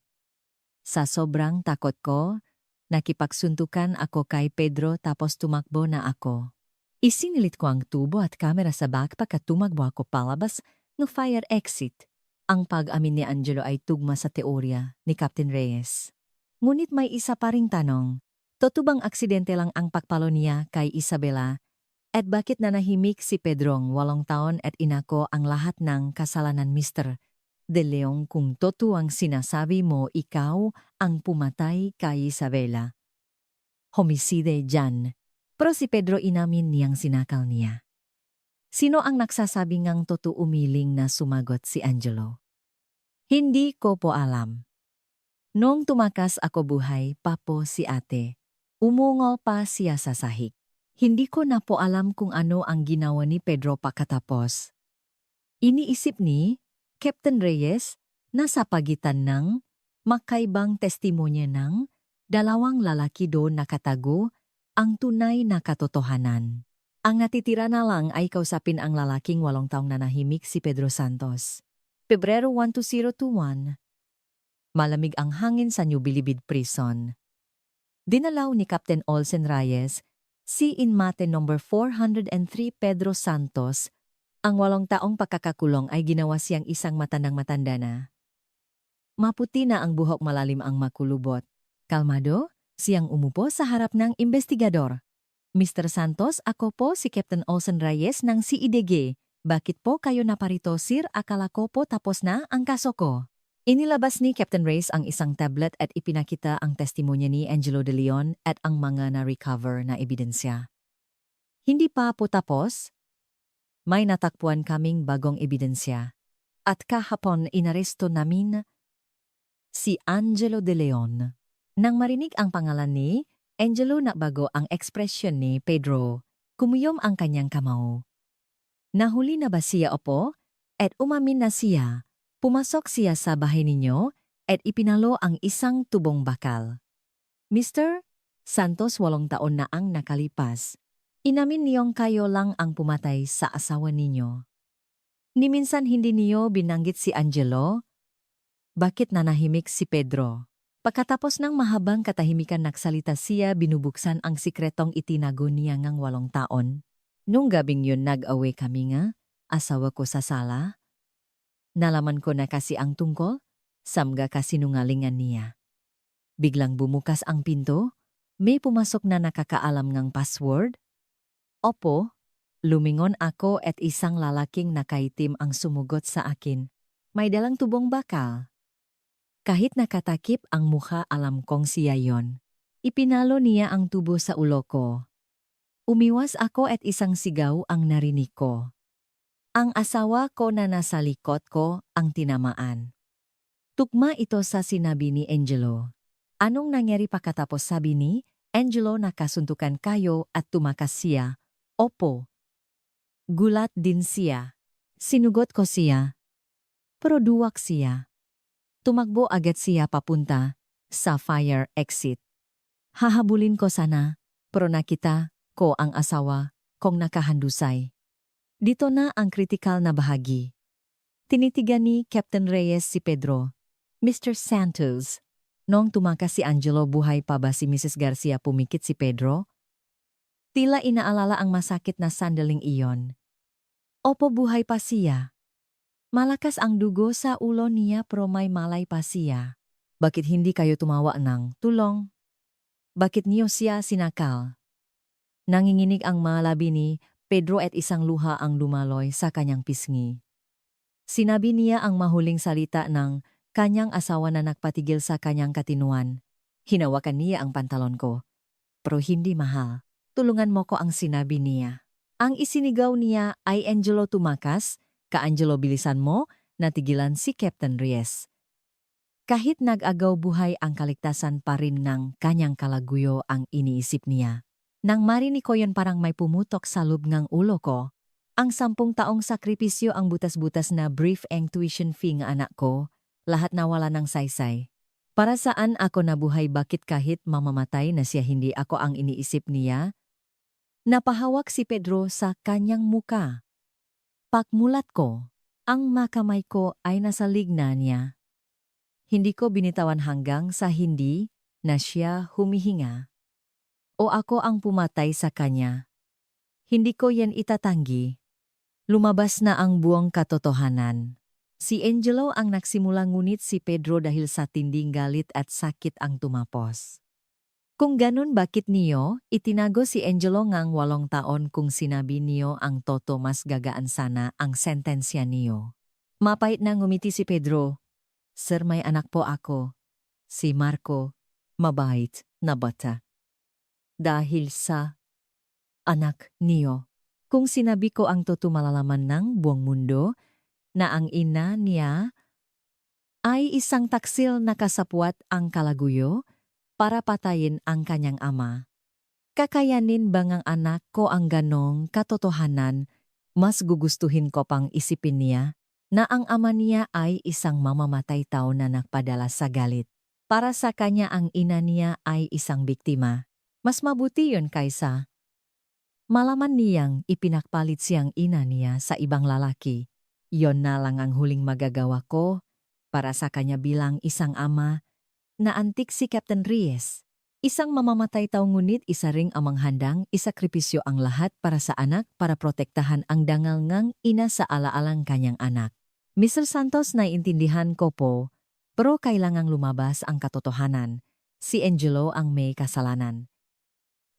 Sa sobrang takot ko, nakipagsuntukan ako kay Pedro tapos tumakbo na ako. Isinilit ko ang tubo at kamera sa backpack at tumakbo ako palabas ng fire exit. Ang pag-amin ni Angelo ay tugma sa teorya ni Captain Reyes. Ngunit may isa pa ring tanong, totoo bang aksidente lang ang pagpalo niya kay Isabela? At bakit nanahimik si Pedrong 8 taon at inako ang lahat ng kasalanan Mr. De Leon kung totoo ang sinasabi mo ikaw ang pumatay kay Isabela? Homicide dyan. Pero si Pedro inamin niyang sinakal niya. Sino ang nagsasabi ngang totoo umiling na sumagot si Angelo? Hindi ko po alam. Noong tumakas ako buhay pa po si ate, umungol pa siya sa sahig. Hindi ko na po alam kung ano ang ginawa ni Pedro pagkatapos. Iniisip ni Captain Reyes na sa pagitan ng makaibang testimonya ng 2 lalaki doon nakatago ang tunay na katotohanan. Ang natitira na lang ay kausapin ang lalaking 8 taong nanahimik si Pedro Santos. Pebrero 1, 2021. Malamig ang hangin sa New Bilibid Prison. Dinalaw ni Captain Olsen Reyes si Inmate No. 403 Pedro Santos. Ang 8 taong pagkakakulong ay ginawa siyang isang matandang matanda na. Maputi na ang buhok, malalim ang makulubot. Kalmado, siyang umupo sa harap ng investigador. Mr. Santos, ako po si Captain Olsen Reyes ng CIDG. Bakit po kayo naparito, sir? Akala ko po tapos na ang kaso ko. Inilabas ni Captain Reyes ang isang tablet at ipinakita ang testimonya ni Angelo De Leon at ang mga na-recover na ebidensya. Hindi pa po tapos. May natakpuan kaming bagong ebidensya. At kahapon inaresto namin si Angelo De Leon. Nang marinig ang pangalan ni Angelo na bago ang ekspresyon ni Pedro, kumuyom ang kanyang kamao. Nahuli na ba siya, opo? At umamin na siya. Pumasok siya sa bahay ninyo at ipinalo ang isang tubong bakal. Mr. Santos 8 taon na ang nakalipas. Inamin niyong kayo lang ang pumatay sa asawa ninyo. Ni minsan hindi niyo binanggit si Angelo? Bakit nanahimik si Pedro? Pagkatapos ng mahabang katahimikan nagsalita siya binubuksan ang sikretong itinago niya ngang 8 taon. Nung gabing yun nag-away kami nga, asawa ko sa sala. Nalaman ko na kasi ang tungkol, samga kasinungalingan niya. Biglang bumukas ang pinto, may pumasok na nakakaalam ngang password. Opo, lumingon ako at isang lalaking nakaitim ang sumugot sa akin. May dalang tubong bakal. Kahit nakatakip ang mukha alam kong siya yon. Ipinalo niya ang tubo sa ulo ko. Umiwas ako at isang sigaw ang narinig ko. Ang asawa ko na nasa likod ko ang tinamaan. Tugma ito sa sinabi ni Angelo. Anong nangyari pagkatapos sabi ni Angelo nakasuntukan kayo at tumakas siya? Opo. Gulat din siya. Sinugot ko siya. Pero duwak siya. Tumakbo agad siya papunta sa fire exit. Hahabulin ko sana, pero nakita ko ang asawa kong nakahandusay. Dito na ang kritikal na bahagi. Tinitigan ni Captain Reyes si Pedro. Mr. Santos, noong tumakas si Angelo buhay pa ba si Mrs. Garcia pumikit si Pedro? Tila inaalala ang masakit na sandaling iyon. Opo buhay pa siya. Malakas ang dugo sa ulo niya pero may malay pa siya. Bakit hindi kayo tumawa ng tulong? Bakit niyo siya sinakal? Nanginginig ang malabi ni Pedro at isang luha ang lumaloy sa kanyang pisngi. Sinabi niya ang mahuling salita ng kanyang asawa na nagpatigil sa kanyang katinuan. Hinawakan niya ang pantalon ko. Pero hindi mahal. Tulungan mo ko ang sinabi niya. Ang isinigaw niya ay Angelo tumakas. Ka-Angelo bilisan mo, natigilan si Captain Reyes. Kahit nag-agaw buhay ang kaligtasan pa rin ng kanyang kalaguyo ang iniisip niya. Nang marinig ko yon parang may pumutok sa loob ng ulo ko. Ang 10 taong sakripisyo ang butas-butas na brief ang tuition fee ng anak ko, lahat nawala ng saysay. Para saan ako nabuhay bakit kahit mamamatay na siya hindi ako ang iniisip niya? Napahawak si Pedro sa kanyang muka. Pagmulat ko, ang makamay ko ay nasa ligna niya. Hindi ko binitawan hanggang sa hindi na siya humihinga. O ako ang pumatay sa kanya. Hindi ko yan itatanggi. Lumabas na ang buong katotohanan. Si Angelo ang nagsimula ngunit si Pedro dahil sa tinding galit at sakit ang tumapos. Kung ganun bakit niyo itinago si Angelo ngang 8 taon kung sinabi niyo ang toto mas gagaan sana ang sentensya niyo? Mapait na ngumiti si Pedro. Sir may anak po ako. Si Marco, mabait na bata. Dahil sa anak niyo. Kung sinabi ko ang toto malalaman ng buong mundo na ang ina niya ay isang taksil na kasapwat ang kalaguyo, para patayin ang kanyang ama. Kakayanin ba ngang anak ko ang ganong katotohanan, mas gugustuhin ko pang isipin niya na ang ama niya ay isang mamamatay tao na nagpadala sa galit. Para sa kanya ang ina niya ay isang biktima. Mas mabuti yun kaysa malaman niyang ipinakpalit siyang ina niya sa ibang lalaki. Yon na lang ang huling magagawa ko para sa kanya bilang isang ama. Naantik si Captain Reyes. Isang mamamatay tao ngunit isa ring amang handang isakripisyo ang lahat para sa anak para protektahan ang dangal ngang ina sa alaalang kanyang anak. Mr. Santos naiintindihan ko po, pero kailangang lumabas ang katotohanan. Si Angelo ang may kasalanan.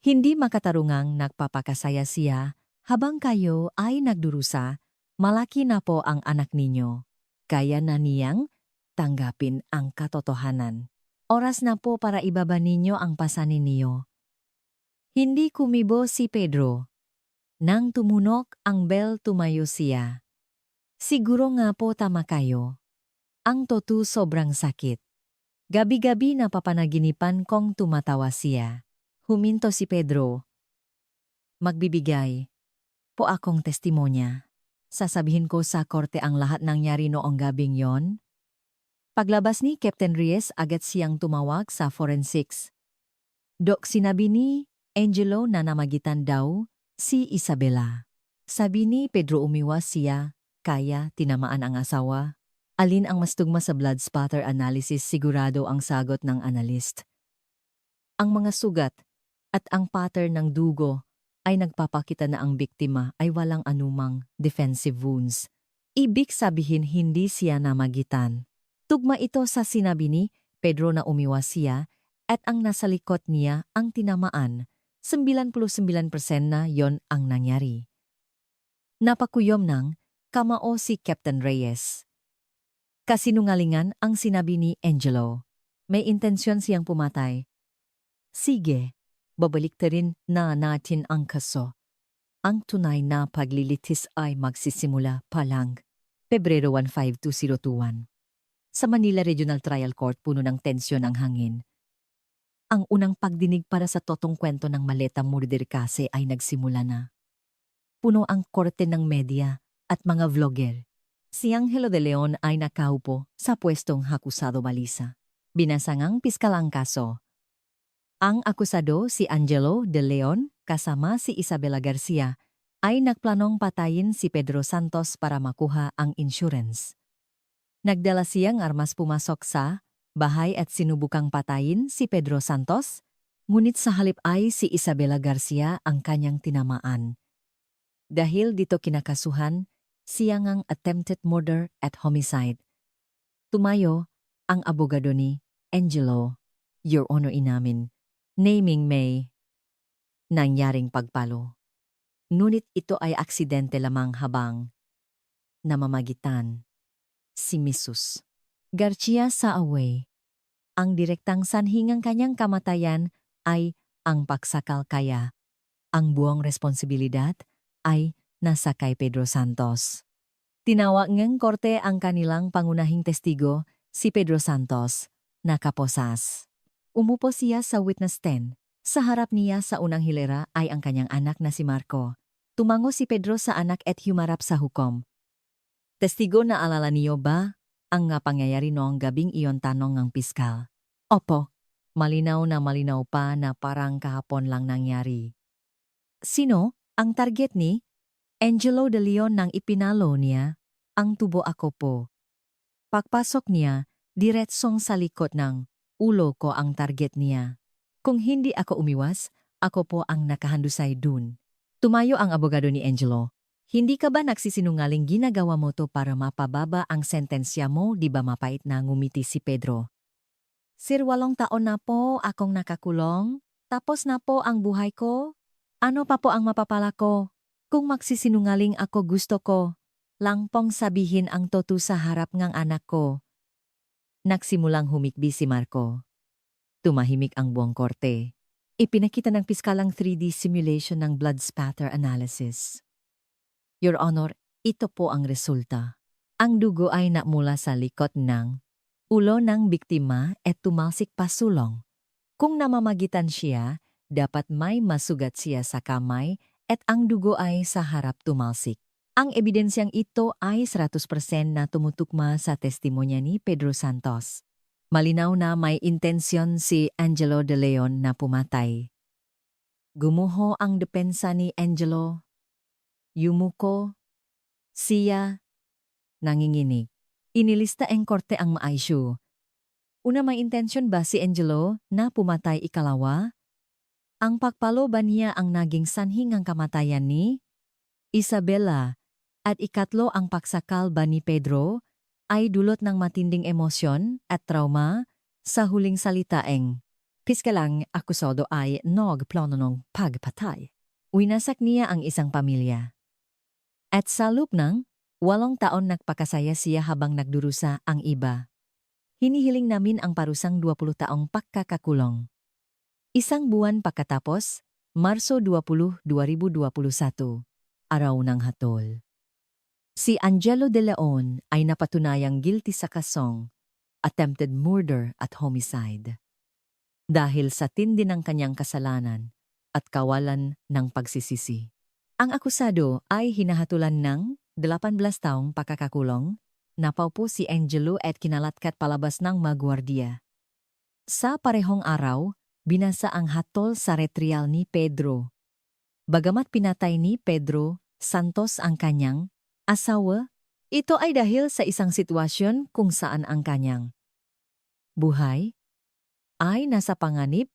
Hindi makatarungang nagpapakasaya siya habang kayo ay nagdurusa, malaki na po ang anak ninyo. Kaya na niyang tanggapin ang katotohanan. Oras na po para ibaba ninyo ang pasanin niyo. Hindi kumibo si Pedro. Nang tumunok ang bell tumayo siya. Siguro nga po tama kayo. Ang toto sobrang sakit. Gabi-gabi napapanaginipan kong tumatawa siya. Huminto si Pedro. Magbibigay po akong testimonya. Sasabihin ko sa korte ang lahat nangyari noong gabing yon. Paglabas ni Captain Reyes agad siyang tumawag sa forensics. Dok, sinabi ni Angelo na namagitan daw si Isabela. Sabi ni Pedro umiwas siya, kaya tinamaan ang asawa. Alin ang mas tugma sa blood spatter analysis, sigurado ang sagot ng analyst. Ang mga sugat at ang pattern ng dugo ay nagpapakita na ang biktima ay walang anumang defensive wounds. Ibig sabihin hindi siya namagitan. Tugma ito sa sinabi ni Pedro na umiwas siya at ang nasa likod niya ang tinamaan. 99% na yon ang nangyari. Napakuyom ng kamao si Captain Reyes. Kasinungalingan ang sinabi ni Angelo. May intensyon siyang pumatay. Sige, babaliktarin na natin ang kaso. Ang tunay na paglilitis ay magsisimula pa lang. Pebrero 1, 2021. Sa Manila Regional Trial Court, puno ng tensyon ang hangin. Ang unang pagdinig para sa totong kwento ng Maleta Murder Case ay nagsimula na. Puno ang korte ng media at mga vlogger. Si Angelo de Leon ay nakaupo sa pwestong akusado balisa. Binasangang piskal ang kaso. Ang akusado, si Angelo de Leon, kasama si Isabela Garcia, ay nagplanong patayin si Pedro Santos para makuha ang insurance. Nagdala siyang armas, pumasok sa bahay at sinubukang patayin si Pedro Santos, ngunit sa halip ay si Isabela Garcia ang kanyang tinamaan. Dahil dito kinakasuhan, siya ngang attempted murder at homicide. Tumayo ang abogado ni Angelo, Your Honor, inamin, naming may nangyaring pagpalo. Ngunit ito ay aksidente lamang habang namamagitan si Mrs. Garcia sa away. Ang direktang sanhi ng kanyang kamatayan ay ang pagsakal, kaya ang buong responsibilidad ay nasa kay Pedro Santos. Tinawag ng korte ang kanilang pangunahing testigo, si Pedro Santos, na kaposas. Umupo siya sa witness stand. Sa harap niya sa unang hilera ay ang kanyang anak na si Marco. Tumango si Pedro sa anak at humarap sa hukom. Testigo, naalala niyo ba ang nga pangyayari noong gabing iyon, tanong ng piskal. Opo, malinaw na malinaw pa na parang kahapon lang nangyari. Sino ang target ni Angelo de Leon nang ipinalo niya? Ang tubo, ako po. Pagpasok niya, diretsong sa likod ng ulo ko ang target niya. Kung hindi ako umiwas, ako po ang nakahandusay dun. Tumayo ang abogado ni Angelo. Hindi ka ba nagsisinungaling? Ginagawa mo to para mapababa ang sentensya mo, di ba? Mapait na ngumiti si Pedro. Sir, 8 taon na po akong nakakulong. Tapos na po ang buhay ko. Ano pa po ang mapapala ko? Kung magsisinungaling ako, gusto ko lang pong sabihin ang totoo sa harap ng anak ko. Nagsimulang humikbi si Marco. Tumahimik ang buong korte. Ipinakita ng piskal ang 3D simulation ng blood spatter analysis. Your Honor, ito po ang resulta. Ang dugo ay namula sa likod ng ulo ng biktima at tumalsik pasulong. Kung namamagitan siya, dapat may masugat siya sa kamay at ang dugo ay sa harap tumalsik. Ang ebidensyang ito ay 100% na tumutugma sa testimonya ni Pedro Santos. Malinaw na may intensyon si Angelo de Leon na pumatay. Gumuho ang depensa ni Angelo. Yumuko siya, nanginginig. Inilista ang korte ang maisyu. Una, may intensyon ba si Angelo na pumatay? Ikalawa, ang pagpalo ba niya ang naging sanhi ng kamatayan ni Isabela? At ikatlo, ang pagsakal ba ni Pedro ay dulot ng matinding emosyon at trauma? Sa huling salita, ang piskalang akusado ay nagplano ng pagpatay. Winasak niya ang isang pamilya. At sa loob ng 8 taon nagpakasaya siya habang nagdurusa ang iba. Hinihiling namin ang parusang 20 taong pagkakakulong. Isang buwan pagkatapos, Marso 20, 2021, araw ng hatol. Si Angelo de Leon ay napatunayang guilty sa kasong attempted murder at homicide. Dahil sa tindi ng kanyang kasalanan at kawalan ng pagsisisi. Ang akusado ay hinahatulan ng 18 taong pagkakakulong napaupo si Angelo at kinalatkat palabas ng magwardiya. Sa parehong araw, binasa ang hatol sa retrial ni Pedro. Bagamat pinatay ni Pedro Santos ang kanyang asawa, ito ay dahil sa isang sitwasyon kung saan ang kanyang buhay ay nasa panganib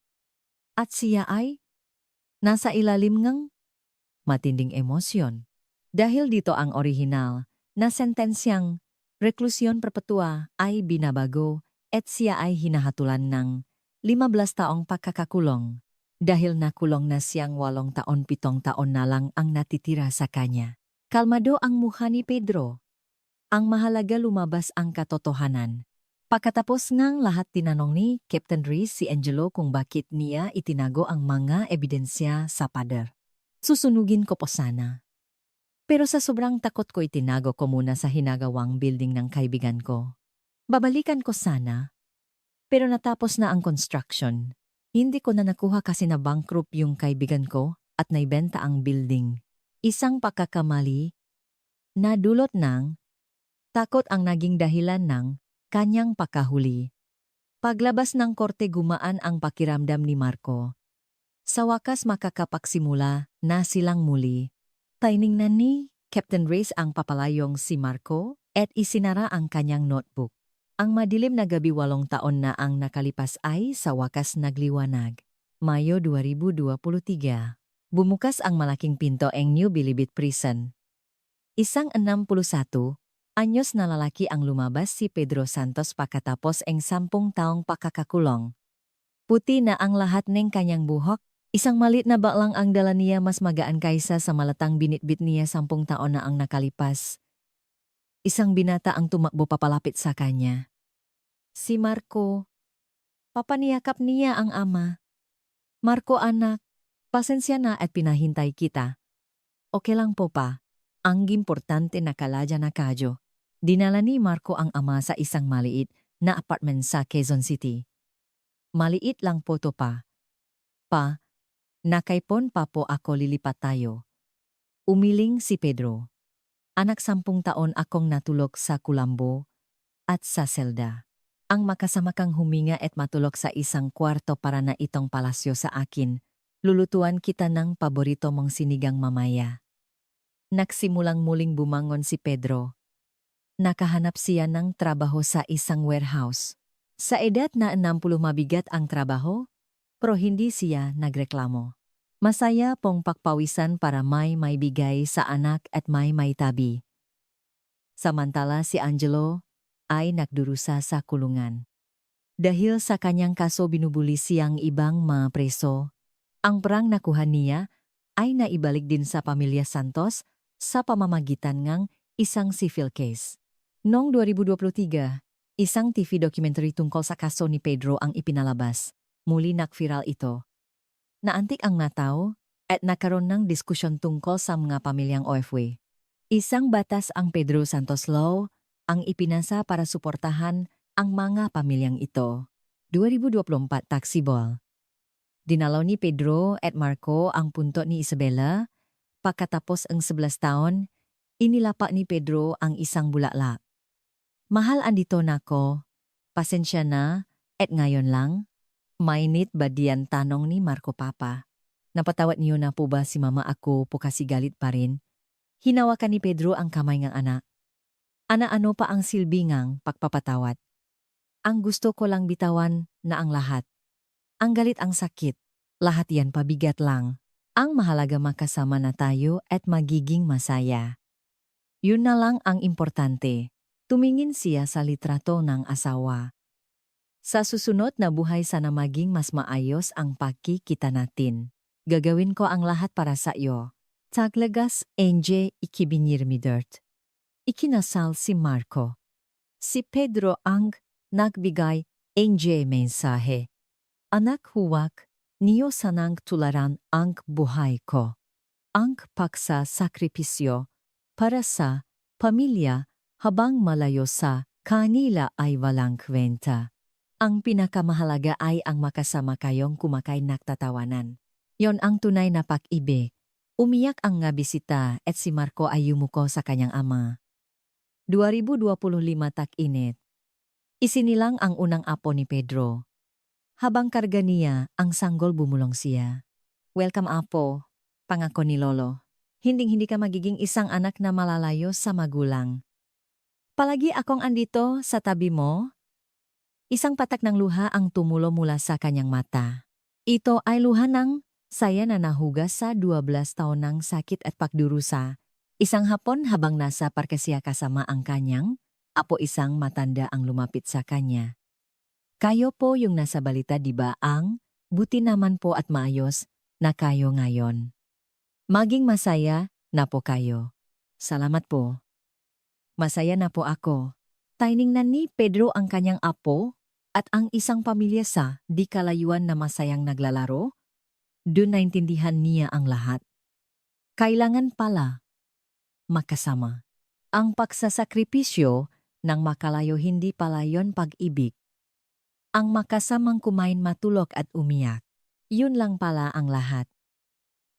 at siya ay nasa ilalim ng matinding emosyon. Dahil dito ang orihinal na sentensyang reklusyon perpetua ay binabago at siya ay hinahatulan ng 15 taong pagkakakulong. Dahil nakulong na siyang 8 taon 7 taon na lang ang natitira sa kanya. Kalmado ang mukha ni Pedro. Ang mahalaga lumabas ang katotohanan. Pagkatapos ng lahat tinanong ni Captain Reese si Angelo kung bakit niya itinago ang mga ebidensya sa pader. Susunugin ko po sana. Pero sa sobrang takot ko itinago ko muna sa hinagawang building ng kaibigan ko. Babalikan ko sana. Pero natapos na ang construction. Hindi ko na nakuha kasi na bankrupt yung kaibigan ko at naibenta ang building. Isang pagkakamali na dulot ng takot ang naging dahilan ng kanyang pagkahuli. Paglabas ng korte gumaan ang pakiramdam ni Marco. Sa wakas makakapagsimula na silang muli. Tiningnan ni Captain Reese ang papalayong si Marco at isinara ang kanyang notebook. Ang madilim na gabi 8 taon na ang nakalipas ay sa wakas nagliwanag. Mayo 2023. Bumukas ang malaking pinto ng New Bilibid Prison. Isang 61 anyos na lalaki ang lumabas si Pedro Santos pagkatapos ng 10 taong pagkakakulong. Puti na ang lahat ng kanyang buhok. Isang malit na baklang ang dala niya mas magaan kaysa sa malatang binitbit niya 10 taon na ang nakalipas. Isang binata ang tumakbo papalapit sa kanya. Si Marco. Papaniyakap niya ang ama. Marco anak, pasensya na at pinahintay kita. Okay lang po pa. Ang importante nakalaja na kadyo. Dinala ni Marco ang ama sa isang maliit na apartment sa Quezon City. Maliit lang po to pa. Pa, nakaipon pa po ako lilipat tayo. Umiling si Pedro. Anak 10 taon akong natulog sa kulambo at sa selda. Ang makasama kang huminga at matulog sa isang kwarto para na itong palasyo sa akin. Lulutuan kita ng paborito mong sinigang mamaya. Nagsimulang muling bumangon si Pedro. Nakahanap siya ng trabaho sa isang warehouse. Sa edad na 60 mabigat ang trabaho, pero hindi siya nagreklamo. Masaya pong pagpawisan para may bigay sa anak at may tabi. Samantala si Angelo ay nagdurusa sa kulungan. Dahil sa kanyang kaso binubuli siyang ibang mga preso, ang perang nakuha niya ay naibalik din sa pamilya Santos sa pamamagitan ng isang civil case. Noong 2023, isang TV documentary tungkol sa kaso ni Pedro ang ipinalabas. Muli nag-viral ito. Naantik ang natao at nakaroon ng diskusyon tungkol sa mga pamilyang OFW. Isang batas ang Pedro Santos Law ang ipinasa para suportahan ang mga pamilyang ito. 2024 taxable. Dinalaw ni Pedro at Marco ang punto ni Isabela. Pagkatapos ang 11 taon, inilapa ni Pedro ang isang bulaklak. Mahal andito na ko. Pasensya na at ngayon lang. Mainit ba diyan tanong ni Marco Papa? Napatawad niyo na po ba si mama ako po kasi galit pa rin? Hinawakan ni Pedro ang kamay ng anak. Ano pa ang silbi ngang pagpapatawad? Ang gusto ko lang bitawan na ang lahat. Ang galit ang sakit. Lahat yan pabigat lang. Ang mahalaga makasama na tayo at magiging masaya. Yun na lang ang importante. Tumingin siya sa litrato ng asawa. Sa susunod na buhay sana maging mas maayos ang pagkikita natin. Gagawin ko ang lahat para sa iyo. Taglagas NJ Ikibinirmidert. Ikinasal si Marco. Si Pedro ang nagbigay NJ mensahe. Anak huwag, niyo sanang tularan ang buhay ko. Ang pagsasakripisyo para sa pamilya habang malayo sa kanila ay walang kwenta. Ang pinakamahalaga ay ang makasama kayong kumakain nagtatawanan. Yon ang tunay na pag-ibig. Umiyak ang nga bisita at si Marco ay yumuko sa kanyang ama. 2025 tag-init. Isinilang ang unang apo ni Pedro. Habang karga niya, ang sanggol bumulong siya. Welcome apo, pangako ni Lolo. Hinding-hindi ka magiging isang anak na malalayo sa magulang. Palagi akong andito sa tabi mo. Isang patak ng luha ang tumulo mula sa kanyang mata. Ito ay luha ng saya na nahugas sa 12 taon ng sakit at pagdurusa. Isang hapon habang nasa parke siya kasama ang kanyang apo, isang matanda ang lumapit sa kanya. Kayo po yung nasa balita, di ba? Ang buti naman po at maayos na kayo ngayon. Maging masaya na po kayo. Salamat po. Masaya na po ako. Tiningnan ni Pedro ang kanyang apo at ang isang pamilya sa di kalayuan na masayang naglalaro. Doon naintindihan niya ang lahat. Kailangan pala makasama. Ang pagsasakripisyo ng makalayo, hindi pala yon pag-ibig. Ang makasamang kumain, matulog at umiyak. Yun lang pala ang lahat.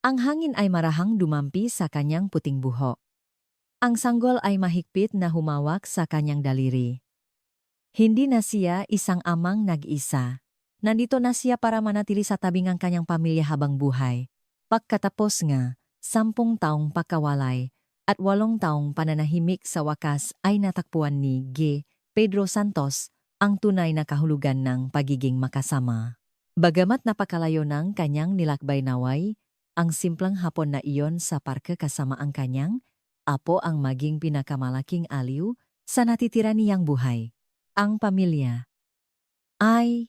Ang hangin ay marahang dumampi sa kanyang puting buhok. Ang sanggol ay mahigpit na humawak sa kanyang daliri. Hindi na siya isang amang nag-isa. Nandito na siya para manatili sa tabing ang kanyang pamilya habang buhay. Pagkatapos nga, 10 taong pagkawalay at 8 taong pananahimik, sa wakas ay natakpuan ni G. Pedro Santos ang tunay na kahulugan ng pagiging makasama. Bagamat napakalayo ng kanyang nilakbay, naway, ang simpleng hapon na iyon sa parke kasama ang kanyang apo ang maging pinakamalaking aliw sa natitira niyang buhay. Ang pamilya ay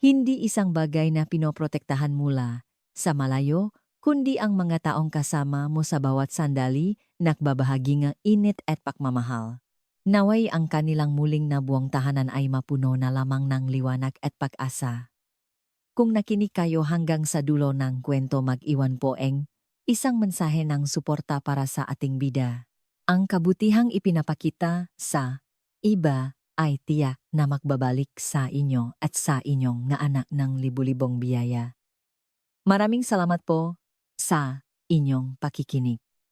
hindi isang bagay na pinoprotektahan mula sa malayo, kundi ang mga taong kasama mo sa bawat sandali, nagbabahaging init at pagmamahal. Naway ang kanilang muling nabuong tahanan ay mapuno na lamang ng liwanag at pag-asa. Kung nakinig kayo hanggang sa dulo ng kwento, mag-iwan po ang isang mensahe ng suporta para sa ating bida. Ang kabutihang ipinapakita sa iba ay tiyak na magbabalik sa inyo at sa inyong nga anak ng libu-libong biyaya. Maraming salamat po sa inyong pakikinig.